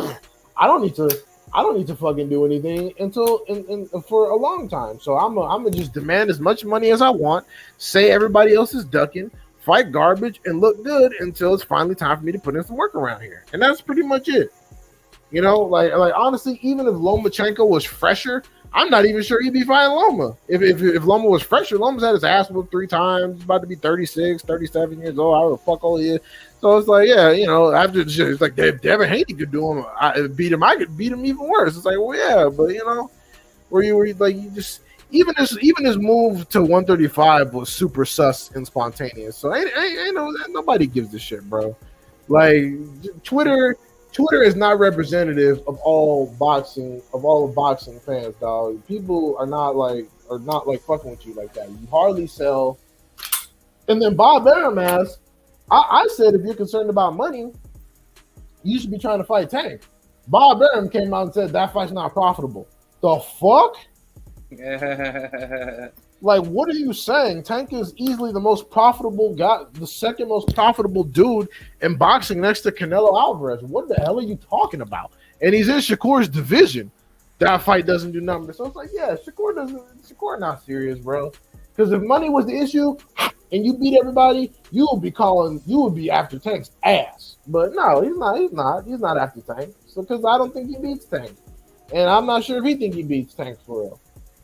I don't need to fucking do anything until for a long time. So I'm gonna just demand as much money as I want, say everybody else is ducking, fight garbage, and look good until it's finally time for me to put in some work around here. And that's pretty much it. You know, like honestly, even if Lomachenko was fresher, I'm not even sure he'd be fighting Loma. If Loma was fresher, Loma's had his ass whooped 3 times. He's about to be 36, 37 years old. How the fuck old he is. So it's like, yeah, you know, after the shit, it's like if Devin Haney could do him, I could beat him even worse. It's like, well, yeah, but you know, where you like you just even his move to 135 was super sus and spontaneous. So ain't nobody gives a shit, bro. Like Twitter is not representative of all boxing fans, dog. People are not like are not like fucking with you like that. You hardly sell. And then Bob Arum asked, I said if you're concerned about money, you should be trying to fight Tank. Bob Arum came out and said that fight's not profitable. The fuck? Like, what are you saying? Tank is easily the most profitable guy, the second most profitable dude in boxing next to Canelo Alvarez. What the hell are you talking about? And he's in Shakur's division. That fight doesn't do numbers. So it's like, yeah, Shakur not serious, bro. Because if money was the issue and you beat everybody, you would be after Tank's ass. But no, he's not after Tank. So because I don't think he beats Tank. And I'm not sure if he thinks he beats Tank for real.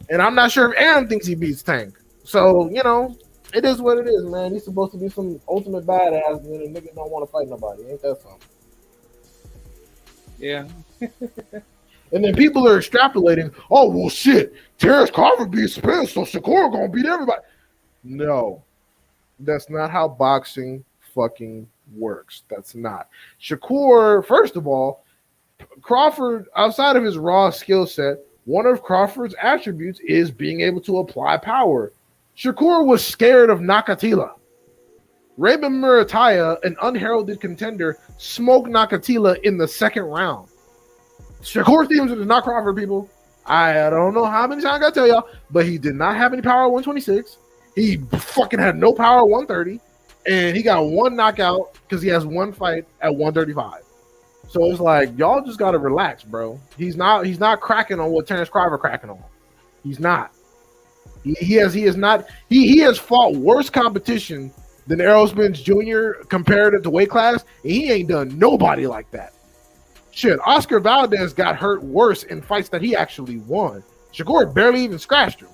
And I'm not sure if Aaron thinks he beats Tank. So, it is what it is, man. He's supposed to be some ultimate badass, and then a nigga don't want to fight nobody. Ain't that something? Yeah. And then people are extrapolating, oh, well, shit, Terence Crawford beat Spence, so Shakur gonna beat everybody. No. That's not how boxing fucking works. That's not. Shakur, first of all, Crawford, outside of his raw skill set, one of Crawford's attributes is being able to apply power. Shakur was scared of Nakatila. Raymond Murataya, an unheralded contender, smoked Nakatila in the second round. Shakur Stevens is not Crawford, people. I don't know how many times I gotta tell y'all, but he did not have any power at 126. He fucking had no power at 130, and he got one knockout because he has one fight at 135. So it's like, y'all just gotta relax, bro. He's not cracking on what Terence Crawford cracking on. He's not. He has fought worse competition than Errol Spence Jr. compared to weight class, and he ain't done nobody like that. Shit, Oscar Valdez got hurt worse in fights that he actually won. Shakur barely even scratched him.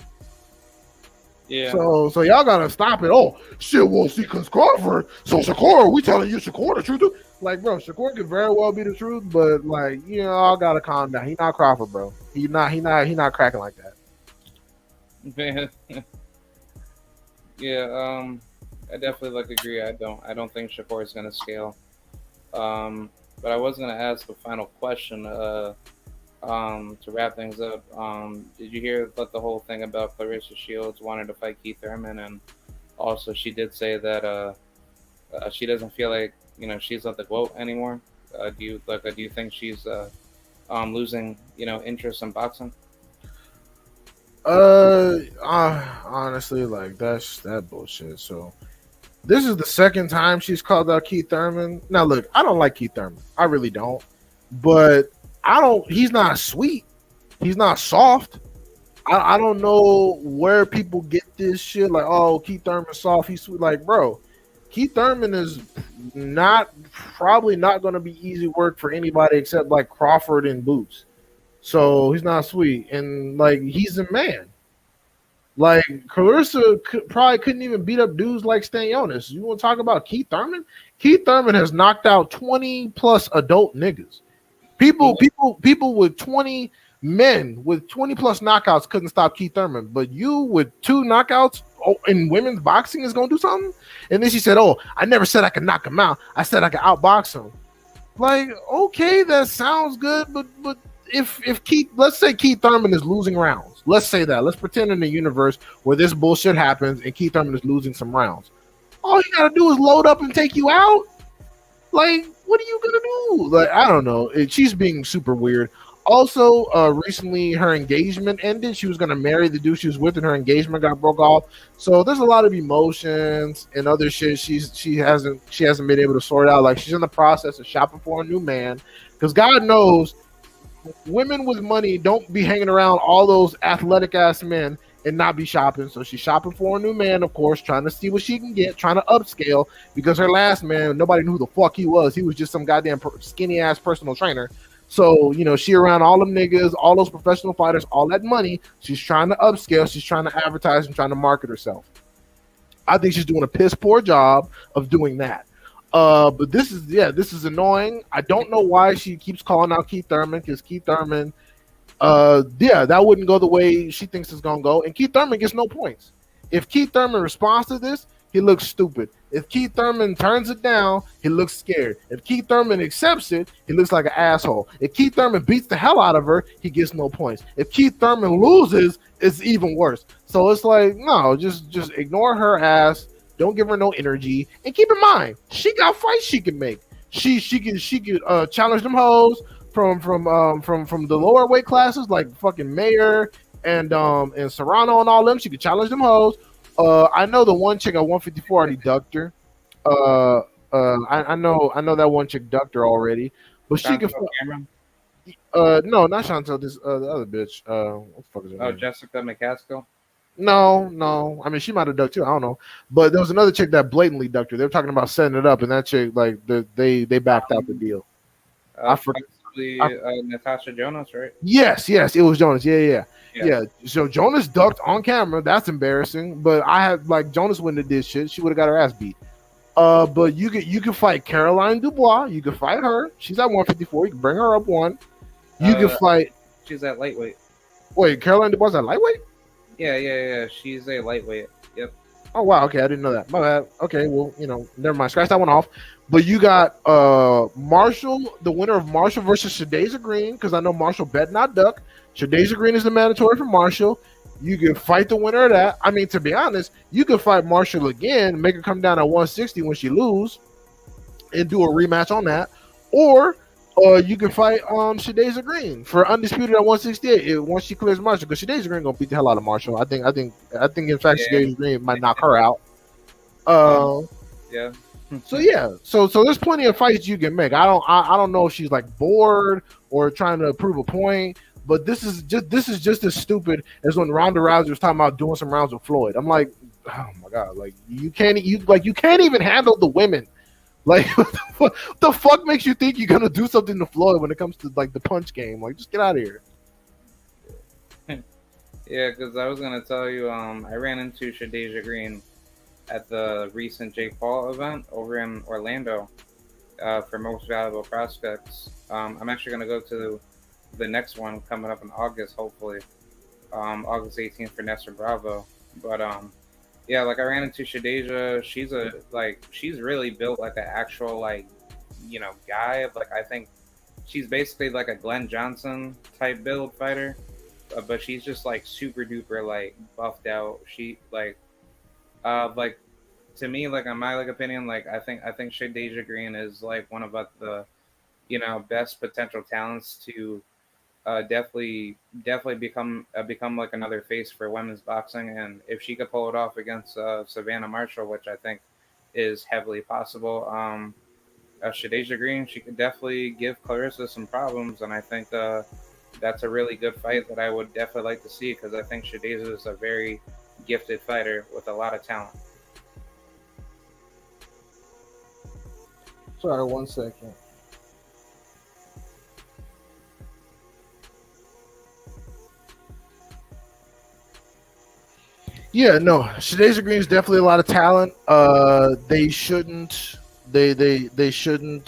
Yeah. So y'all gotta stop it. Oh shit, well, see, cause Crawford. So Shakur, we telling you Shakur the truth? Like, bro, Shakur could very well be the truth, but like, y'all gotta calm down. He not Crawford, bro. He not cracking like that. Yeah. I definitely agree. I don't think Shakur is gonna scale. But I was gonna ask a final question. To wrap things up, did you hear about the whole thing about Clarissa Shields wanted to fight Keith Thurman, and also she did say that she doesn't feel like she's not the GOAT anymore. Do you think she's losing interest in boxing? Honestly, that's that bullshit. So this is the second time she's called out Keith Thurman. Now look, I don't like Keith Thurman. I really don't. But he's not sweet. He's not soft. I don't know where people get this shit. Like, oh, Keith Thurman's soft, he's sweet. Like, bro, Keith Thurman is probably not going to be easy work for anybody except like Crawford and Boots. So he's not sweet. And he's a man. Like, Clarissa probably couldn't even beat up dudes like Stanionis. You want to talk about Keith Thurman? Keith Thurman has knocked out 20 plus adult niggas. People with 20 men with 20 plus knockouts couldn't stop Keith Thurman, but you with 2 knockouts in women's boxing is gonna do something. And then she said, "Oh, I never said I could knock him out. I said I could outbox him." Like, okay, that sounds good, but if Keith, let's say Keith Thurman is losing rounds. Let's say that. Let's pretend in a universe where this bullshit happens and Keith Thurman is losing some rounds. All you gotta do is load up and take you out. Like, what are you gonna do? Like, I don't know. She's being super weird. Also, recently her engagement ended. She was gonna marry the dude she was with, and her engagement got broke off. So there's a lot of emotions and other shit. She hasn't been able to sort out. Like, she's in the process of shopping for a new man, because God knows women with money don't be hanging around all those athletic ass men and not be shopping. So she's shopping for a new man, of course, trying to see what she can get, trying to upscale, because her last man, nobody knew who the fuck he was. He was just some goddamn skinny ass personal trainer. So, she around all them niggas, all those professional fighters, all that money. She's trying to upscale. She's trying to advertise and trying to market herself. I think she's doing a piss poor job of doing that. But this is annoying. I don't know why she keeps calling out Keith Thurman, because Keith Thurman, that wouldn't go the way she thinks it's gonna go, and Keith Thurman gets no points. If Keith Thurman responds to this, he looks stupid. If Keith Thurman turns it down, he looks scared. If Keith Thurman accepts it, he looks like an asshole. If Keith Thurman beats the hell out of her, he gets no points. If Keith Thurman loses, it's even worse. So it's like, no, just ignore her ass. Don't give her no energy. And keep in mind, she got fights she can make. She could challenge them hoes from the lower weight classes like fucking Mayer and Serrano and all them. She could challenge them hoes. I know the one chick at 154 already ducked her. I know that one chick ducked her already, but she can. Chantel Cameron. No, not Chantel. This the other bitch. What the fuck is her Oh, name? Jessica McCaskill. No. I mean, she might have ducked too. I don't know. But there was another chick that blatantly ducked her. They were talking about setting it up, and that chick like they backed out the deal. I forgot. Possibly Natasha Jonas, right? Yes, it was Jonas. Yeah. Yeah. So Jonas ducked on camera. That's embarrassing. But I had like Jonas wouldn't have did shit. She would have got her ass beat. But you could fight Caroline Dubois. You could fight her. She's at 154. You can bring her up one. You can fight. She's at lightweight. Wait, Caroline Dubois at lightweight? Yeah. She's a lightweight. Yep. Oh wow, okay, I didn't know that. My bad. Okay, well, never mind. Scratch that one off. But you got Marshall, the winner of Marshall versus Shadaza Green, because I know Marshall bet not duck. Shadaza Green is the mandatory for Marshall. You can fight the winner of that. I mean, to be honest, you can fight Marshall again, make her come down at 160 when she lose, and do a rematch on that. Or you can fight Shadaza Green for undisputed at 168 once she clears Marshall, because Shadaza Green gonna beat the hell out of Marshall. I think in fact Yeah. Shadaza Green might knock her out. Yeah. So yeah, so there's plenty of fights you can make. I don't know if she's like bored or trying to prove a point, but this is just as stupid as when Ronda Rousey was talking about doing some rounds with Floyd. I'm like, oh my god, like you can't even handle the women. Like what the fuck makes you think you're gonna do something to Floyd when it comes to like the punch game? Like just get out of here. Yeah, because I was gonna tell you, I ran into Shadasia Green at the recent Jake Paul event over in Orlando for Most Valuable Prospects. I'm actually gonna go to the next one coming up in August, hopefully, August 18th for Nestor Bravo. But yeah, like I ran into Shadasia. She's really built like an actual guy. Like I think she's basically like a Glenn Johnson type build fighter, but she's just like super duper like buffed out. She like to me, like in my opinion, like I think Shadasia Green is like one of the best potential talents to definitely become like another face for women's boxing. And if she could pull it off against Savannah Marshall, which I think is heavily possible, Shadasia Green, she could definitely give Clarissa some problems. And I think that's a really good fight that I would definitely like to see, because I think Shadasia is a very gifted fighter with a lot of talent. Sorry, 1 second. Yeah, no, Shadasia Green is definitely a lot of talent. They shouldn't. They shouldn't.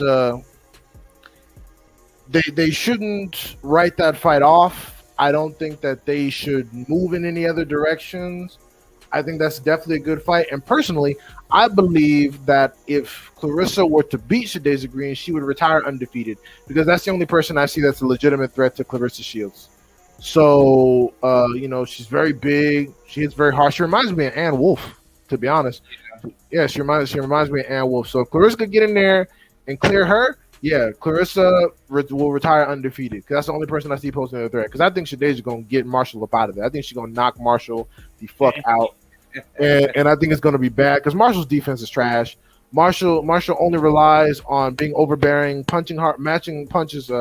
They shouldn't write that fight off. I don't think that they should move in any other directions. I think that's definitely a good fight. And personally, I believe that if Clarissa were to beat Shadasia Green, she would retire undefeated, because that's the only person I see that's a legitimate threat to Clarissa Shields. So, she's very big. She hits very hard. She reminds me of Ann Wolf, to be honest. Yeah, she reminds me of Ann Wolf. So if Clarissa could get in there and clear her, yeah, Clarissa will retire undefeated, because that's the only person I see posting a threat. Because I think Shadasia is going to get Marshall up out of there. I think she's going to knock Marshall the fuck out. And I think it's going to be bad, because Marshall's defense is trash. Marshall only relies on being overbearing, punching hard, matching punches,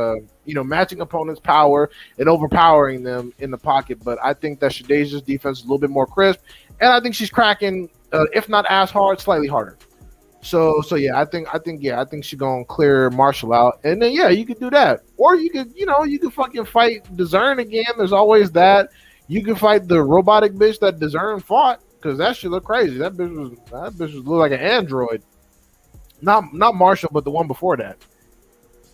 matching opponents' power and overpowering them in the pocket. But I think that Shadasia's defense is a little bit more crisp, and I think she's cracking, if not as hard, slightly harder. So yeah, I think she's gonna clear Marshall out, and then yeah, you could do that, or you could fucking fight DAZN again. There's always that. You can fight the robotic bitch that DAZN fought, because that shit look crazy. That bitch was look like an android. Not Marshall, but the one before that.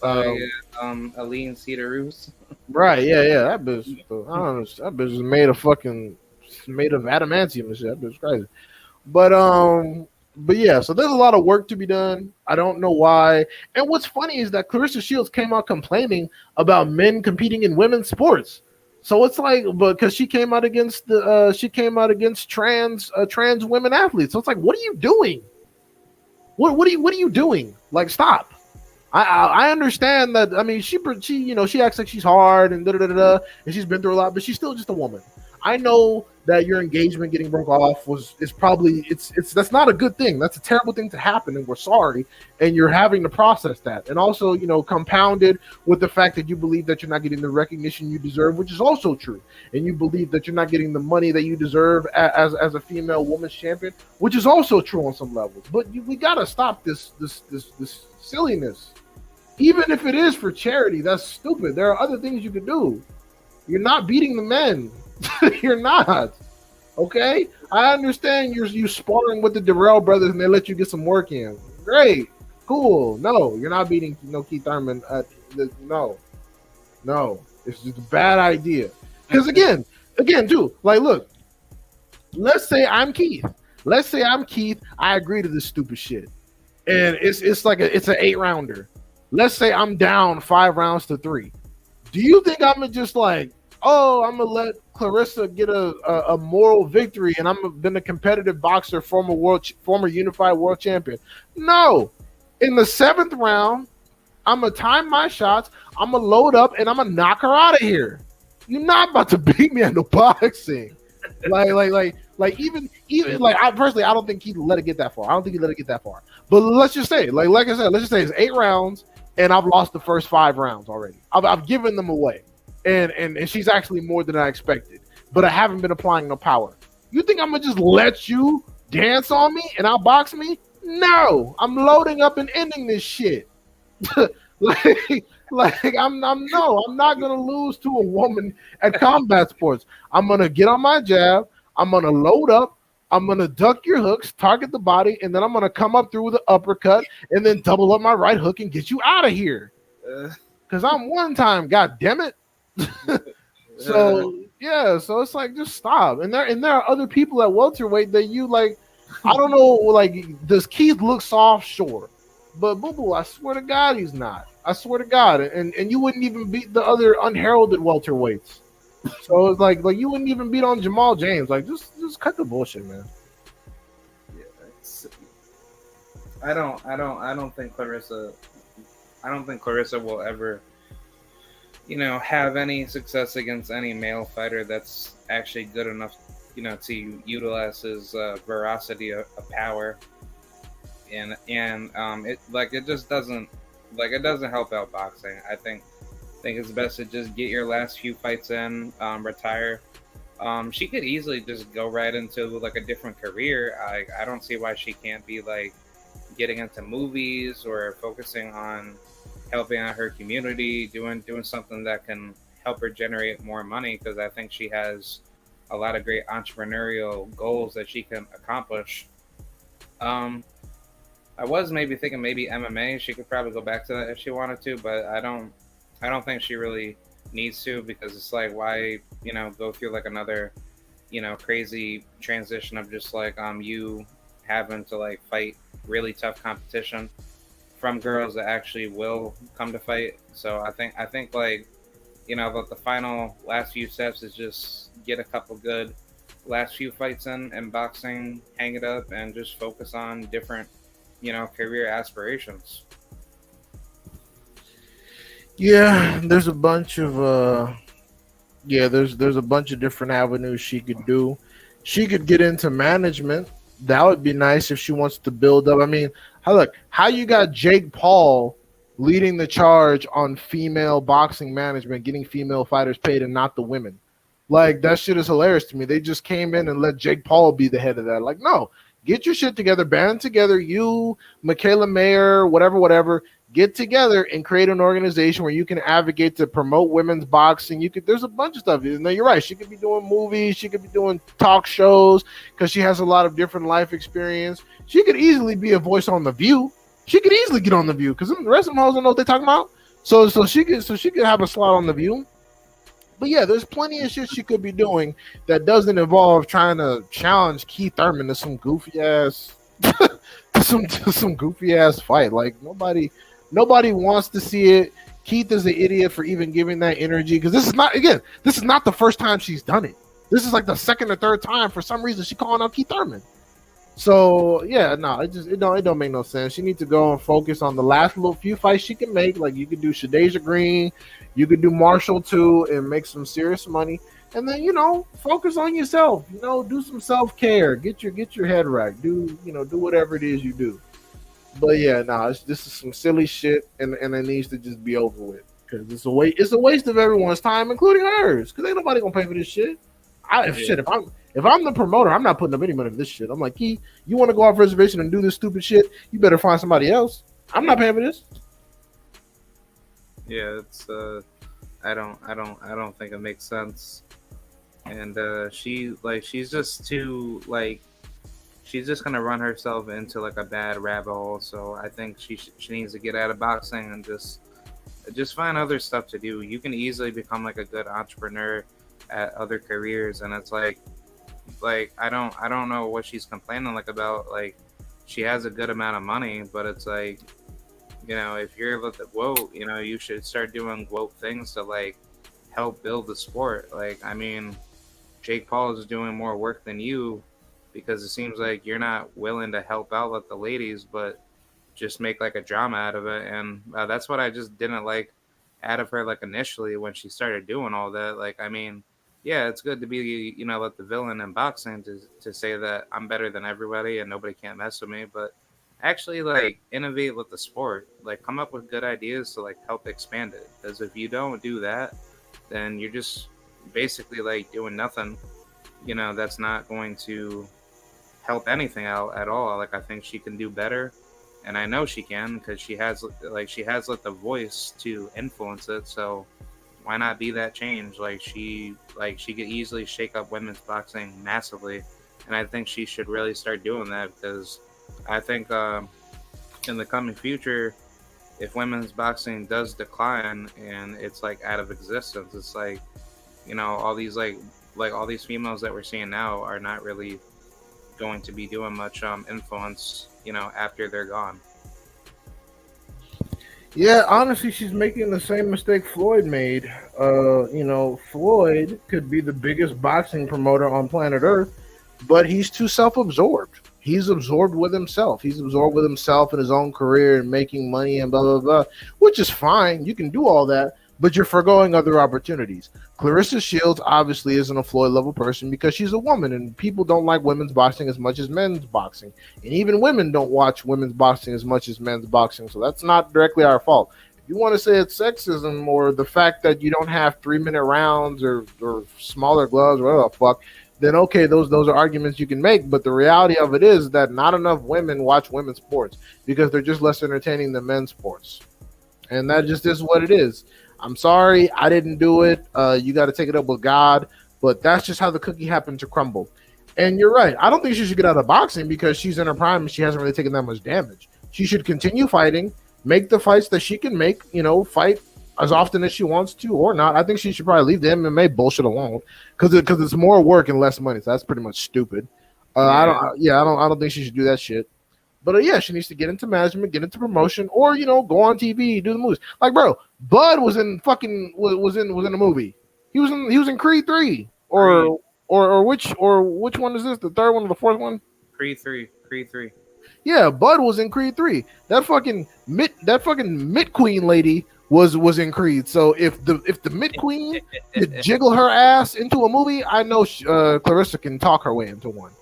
Aline Cedar-Roos. Right, yeah. That bitch, I don't know, that bitch is made of adamantium and shit. That bitch is crazy. But But yeah, so there's a lot of work to be done. I don't know why. And what's funny is that Clarissa Shields came out complaining about men competing in women's sports. So it's like, because she came out against trans women athletes. So it's like, what are you doing? What are you doing? Like, stop. I understand that. I mean, she acts like she's hard and and she's been through a lot, but she's still just a woman. I know that your engagement getting broke off is probably it's that's not a good thing. That's a terrible thing to happen, and we're sorry. And you're having to process that, and also compounded with the fact that you believe that you're not getting the recognition you deserve, which is also true, and you believe that you're not getting the money that you deserve as a female women's champion, which is also true on some levels. But we gotta stop this silliness. Even if it is for charity, that's stupid. There are other things you could do. You're not beating the men. You're not. Okay? I understand you sparring with the Darrell brothers and they let you get some work in. Great. Cool. No, you're not beating Keith Thurman. No. It's just a bad idea. Because again, too, like, look, let's say I'm Keith. I agree to this stupid shit. And it's like it's an 8-rounder. Let's say I'm down 5 rounds to 3. Do you think I'm gonna just like, oh, I'm gonna let Clarissa get a moral victory and I'm been a competitive boxer, former unified world champion? No. In the 7th round, I'm gonna time my shots, I'm gonna load up, and I'm gonna knock her out of here. You're not about to beat me at no boxing. Even I personally, I don't think he let it get that far. But let's just say, like I said, let's just say it's 8 rounds, and I've lost the first 5 rounds already. I've given them away, and she's actually more than I expected. But I haven't been applying no power. You think I'm gonna just let you dance on me and outbox me? No, I'm loading up and ending this shit. I'm not gonna lose to a woman at combat sports. I'm gonna get on my jab. I'm gonna load up. I'm gonna duck your hooks, target the body, and then I'm gonna come up through with an uppercut and then double up my right hook and get you out of here. Cause I'm one time, god damn it. So it's like, just stop. And there are other people at welterweight that you like. I don't know, like, does Keith look soft? Sure, but Boo Boo, I swear to God, he's not. I swear to God, and you wouldn't even beat the other unheralded welterweights. So it's like you wouldn't even beat on Jamal James. Like, just cut the bullshit, man. Yeah, I don't think Clarissa. I don't think Clarissa will ever, have any success against any male fighter that's actually good enough, to utilize his veracity of power. And it just doesn't help out boxing. I think it's best to just get your last few fights in, retire. She could easily just go right into like a different career. I don't see why she can't be like getting into movies or focusing on helping out her community, doing something that can help her generate more money, because I think she has a lot of great entrepreneurial goals that she can accomplish. I was maybe thinking MMA. She could probably go back to that if she wanted to, but I don't think she really needs to, because it's like, why, go through like another, crazy transition of just like you having to like fight really tough competition from girls that actually will come to fight. So I think like, the final last few steps is just get a couple good last few fights in boxing, hang it up, and just focus on different, career aspirations. Yeah, there's a bunch of there's a bunch of different avenues she could do. She could get into management. That would be nice if she wants to build up. I mean, how you got Jake Paul leading the charge on female boxing management, getting female fighters paid and not the women. Like, that shit is hilarious to me. They just came in and let Jake Paul be the head of that. Like, no, get your shit together, band together. You, Michaela Mayer, whatever, get together and create an organization where you can advocate to promote women's boxing. There's a bunch of stuff. No, you're right. She could be doing movies. She could be doing talk shows because she has a lot of different life experience. She could easily be a voice on The View. She could easily get on The View because the rest of them hoes don't know what they're talking about. So she could have a slot on The View. But yeah, there's plenty of shit she could be doing that doesn't involve trying to challenge Keith Thurman to some goofy ass to some goofy ass fight. Like nobody wants to see it. Keith is an idiot for even giving that energy because this is not the first time she's done it. This is like the second or third time for some reason she calling out Keith Thurman. So yeah, no, it don't make no sense. She needs to go and focus on the last little few fights she can make. Like you could do Shadeja Green, you could do Marshall too, and make some serious money. And then focus on yourself. Do some self care. Get your head right. Do whatever it is you do. But yeah, no, this is some silly shit, and it needs to just be over with because it's a waste of everyone's time, including hers. Because ain't nobody gonna pay for this shit. Yeah. If I'm the promoter, I'm not putting up any money for this shit. I'm like, Key, you want to go off reservation and do this stupid shit? You better find somebody else. I'm not paying for this. Yeah, it's I don't think it makes sense. And she's just too like she's just gonna run herself into like a bad rabbit hole. So I think she needs to get out of boxing and just find other stuff to do. You can easily become like a good entrepreneur at other careers, and it's like I don't know what she's complaining like about. Like she has a good amount of money, but it's like if you're able to woke, you should start doing woke things to like help build the sport. Like I mean, Jake Paul is doing more work than you because it seems like you're not willing to help out with the ladies, but just make like a drama out of it. And that's what I just didn't like out of her like initially when she started doing all that. Like I mean, yeah, it's good to be like the villain in boxing to say that I'm better than everybody and nobody can't mess with me, but actually like innovate with the sport, like come up with good ideas to like help expand it. Because if you don't do that, then you're just basically like doing nothing. That's not going to help anything out at all. Like I think she can do better, and I know she can because she has like the voice to influence it. So why not be that change? She could easily shake up women's boxing massively, and I think she should really start doing that because I think in the coming future, if women's boxing does decline and it's like out of existence, it's like all these like all these females that we're seeing now are not really going to be doing much influence after they're gone. Yeah, honestly, she's making the same mistake Floyd made. Floyd could be the biggest boxing promoter on planet Earth, but he's too self-absorbed. He's absorbed with himself. He's absorbed with himself and his own career and making money and blah, blah, blah, which is fine. You can do all that, but you're foregoing other opportunities. Clarissa Shields obviously isn't a Floyd level person because she's a woman, and people don't like women's boxing as much as men's boxing. And even women don't watch women's boxing as much as men's boxing, so that's not directly our fault. If you want to say it's sexism or the fact that you don't have 3-minute rounds or smaller gloves or whatever the fuck, then okay, those are arguments you can make. But the reality of it is that not enough women watch women's sports because they're just less entertaining than men's sports. And that just is what it is. I'm sorry, I didn't do it. You got to take it up with God. But that's just how the cookie happened to crumble. And you're right. I don't think she should get out of boxing because she's in her prime and she hasn't really taken that much damage. She should continue fighting, make the fights that she can make, fight as often as she wants to or not. I think she should probably leave the MMA bullshit alone because it's more work and less money. So that's pretty much stupid. I don't think she should do that shit. But yeah, she needs to get into management, get into promotion, or go on TV, do the movies. Like, bro, Bud was in a movie. He was in Creed 3 or which one is this? The third one or the fourth one? Creed 3. Yeah, Bud was in Creed 3. That fucking Mitt Queen lady was in Creed. So if the Mitt Queen could jiggle her ass into a movie, I know Clarissa can talk her way into one.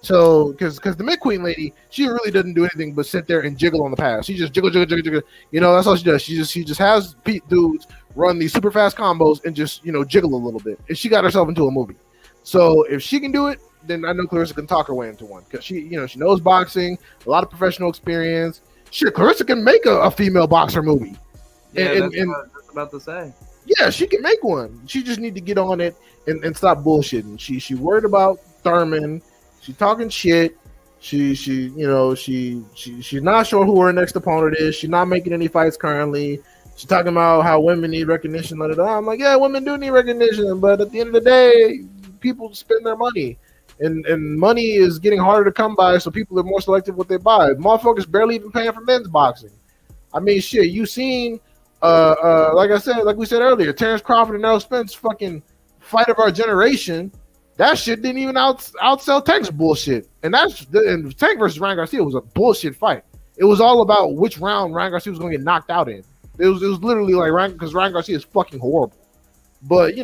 So, because the Mid Queen lady, she really doesn't do anything but sit there and jiggle on the pass. She just jiggle. That's all she does. She just has dudes run these super fast combos and just jiggle a little bit. And she got herself into a movie. So if she can do it, then I know Clarissa can talk her way into one because she knows boxing, a lot of professional experience. Shit, Clarissa can make a female boxer movie. Yeah, that's what I was about to say. Yeah, she can make one. She just need to get on it and stop bullshitting. She worried about Thurman. She talking shit. She's not sure who her next opponent is. She's not making any fights currently. She's talking about how women need recognition. I'm like, yeah, women do need recognition, but at the end of the day, people spend their money. And money is getting harder to come by, so people are more selective what they buy. Motherfuckers barely even paying for men's boxing. I mean, shit, you seen, like I said, like we said earlier, Terence Crawford and Errol Spence fucking fight of our generation. That shit didn't even outsell Tank's bullshit, and Tank versus Ryan Garcia was a bullshit fight. It was all about which round Ryan Garcia was going to get knocked out in. It was literally like Ryan Garcia is fucking horrible. But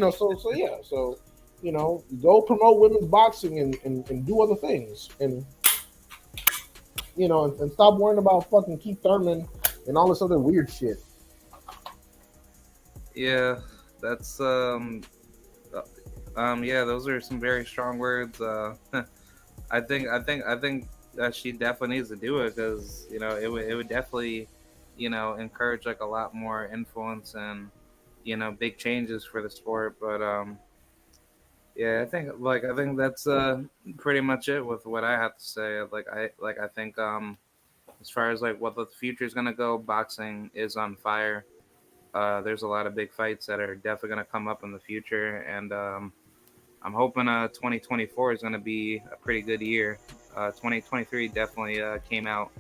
go promote women's boxing and do other things, and and stop worrying about fucking Keith Thurman and all this other weird shit. Yeah, that's yeah, those are some very strong words. I think she definitely needs to do it because it would definitely encourage like a lot more influence and big changes for the sport. But yeah, I think that's pretty much it with what I have to say. I think as far as like what the future is gonna go, boxing is on fire. There's a lot of big fights that are definitely gonna come up in the future, and I'm hoping 2024 is gonna be a pretty good year. 2023 definitely came out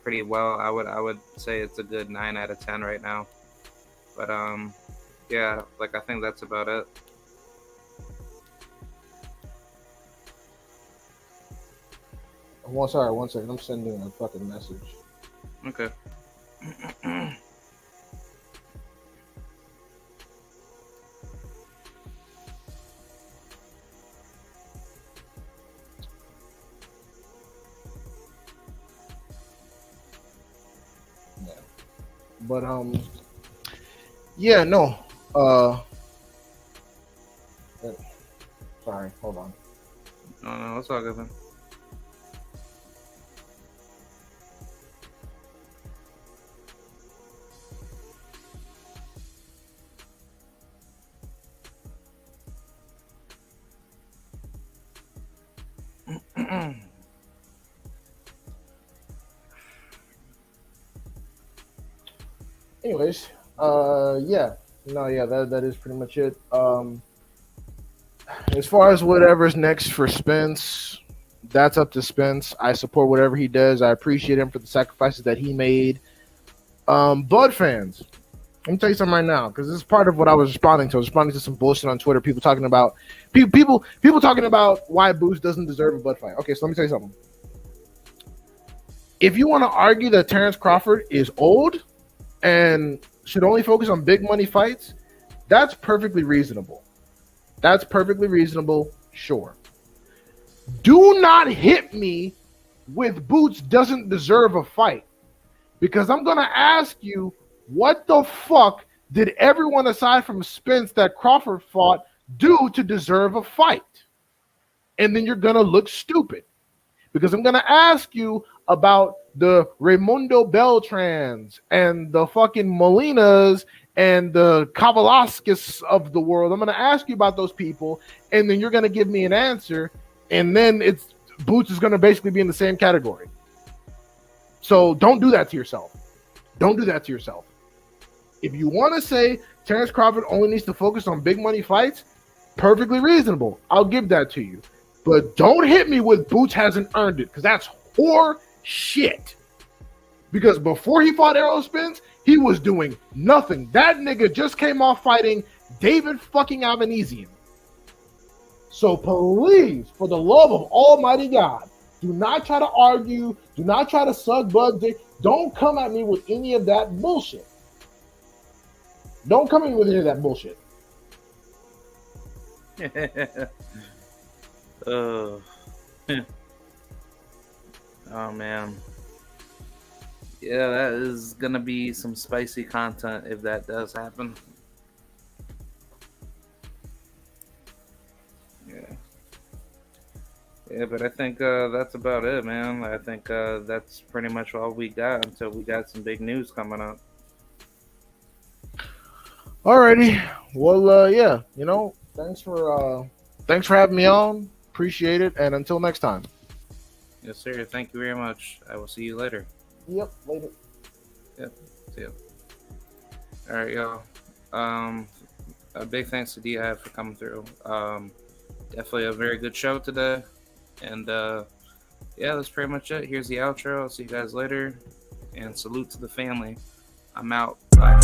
pretty well. I would say it's a good 9 out of 10 right now. But yeah, like I think that's about it. Sorry, 1 second. I'm sending a fucking message. Okay. Yeah. But yeah, no. Sorry, hold on. No, it's all good. Then. Anyways, yeah, no, yeah, that is pretty much it. As far as whatever's next for Spence, that's up to Spence. I support whatever he does. I appreciate him for the sacrifices that he made. Blood fans, let me tell you something right now, because this is part of what I was responding to. I was responding to some bullshit on Twitter. People talking about people talking about why Boots doesn't deserve a Bud fight. Okay, so let me tell you something. If you want to argue that Terence Crawford is old and should only focus on big money fights, that's perfectly reasonable. That's perfectly reasonable, sure. Do not hit me with Boots doesn't deserve a fight, because I'm going to ask you, what the fuck did everyone aside from Spence that Crawford fought do to deserve a fight? And then you're going to look stupid, because I'm going to ask you about the Raimundo Beltrans and the fucking Molinas and the Kavalaskis of the world. I'm going to ask you about those people, and then you're going to give me an answer, and then Boots is going to basically be in the same category. So don't do that to yourself. Don't do that to yourself. If you want to say Terence Crawford only needs to focus on big money fights, perfectly reasonable. I'll give that to you. But don't hit me with Boots hasn't earned it, because that's whore shit. Because before he fought Errol Spence, he was doing nothing. That nigga just came off fighting David fucking Avanesian. So please, for the love of Almighty God, do not try to argue. Do not try to suck Bud dick. Don't come at me with any of that bullshit. Don't come at me with any of that bullshit. Oh. Oh man. Yeah, that is gonna be some spicy content if that does happen. Yeah. Yeah, but I think that's about it, man. I think that's pretty much all we got until we got some big news coming up. Alrighty. Well, yeah. Thanks for having me on. Appreciate it. And until next time. Yes, sir. Thank you very much. I will see you later. Yep. Later. Yep. See you. All right, y'all. A big thanks to DI for coming through. Definitely a very good show today. And yeah, that's pretty much it. Here's the outro. I'll see you guys later. And salute to the family. I'm out. Bye.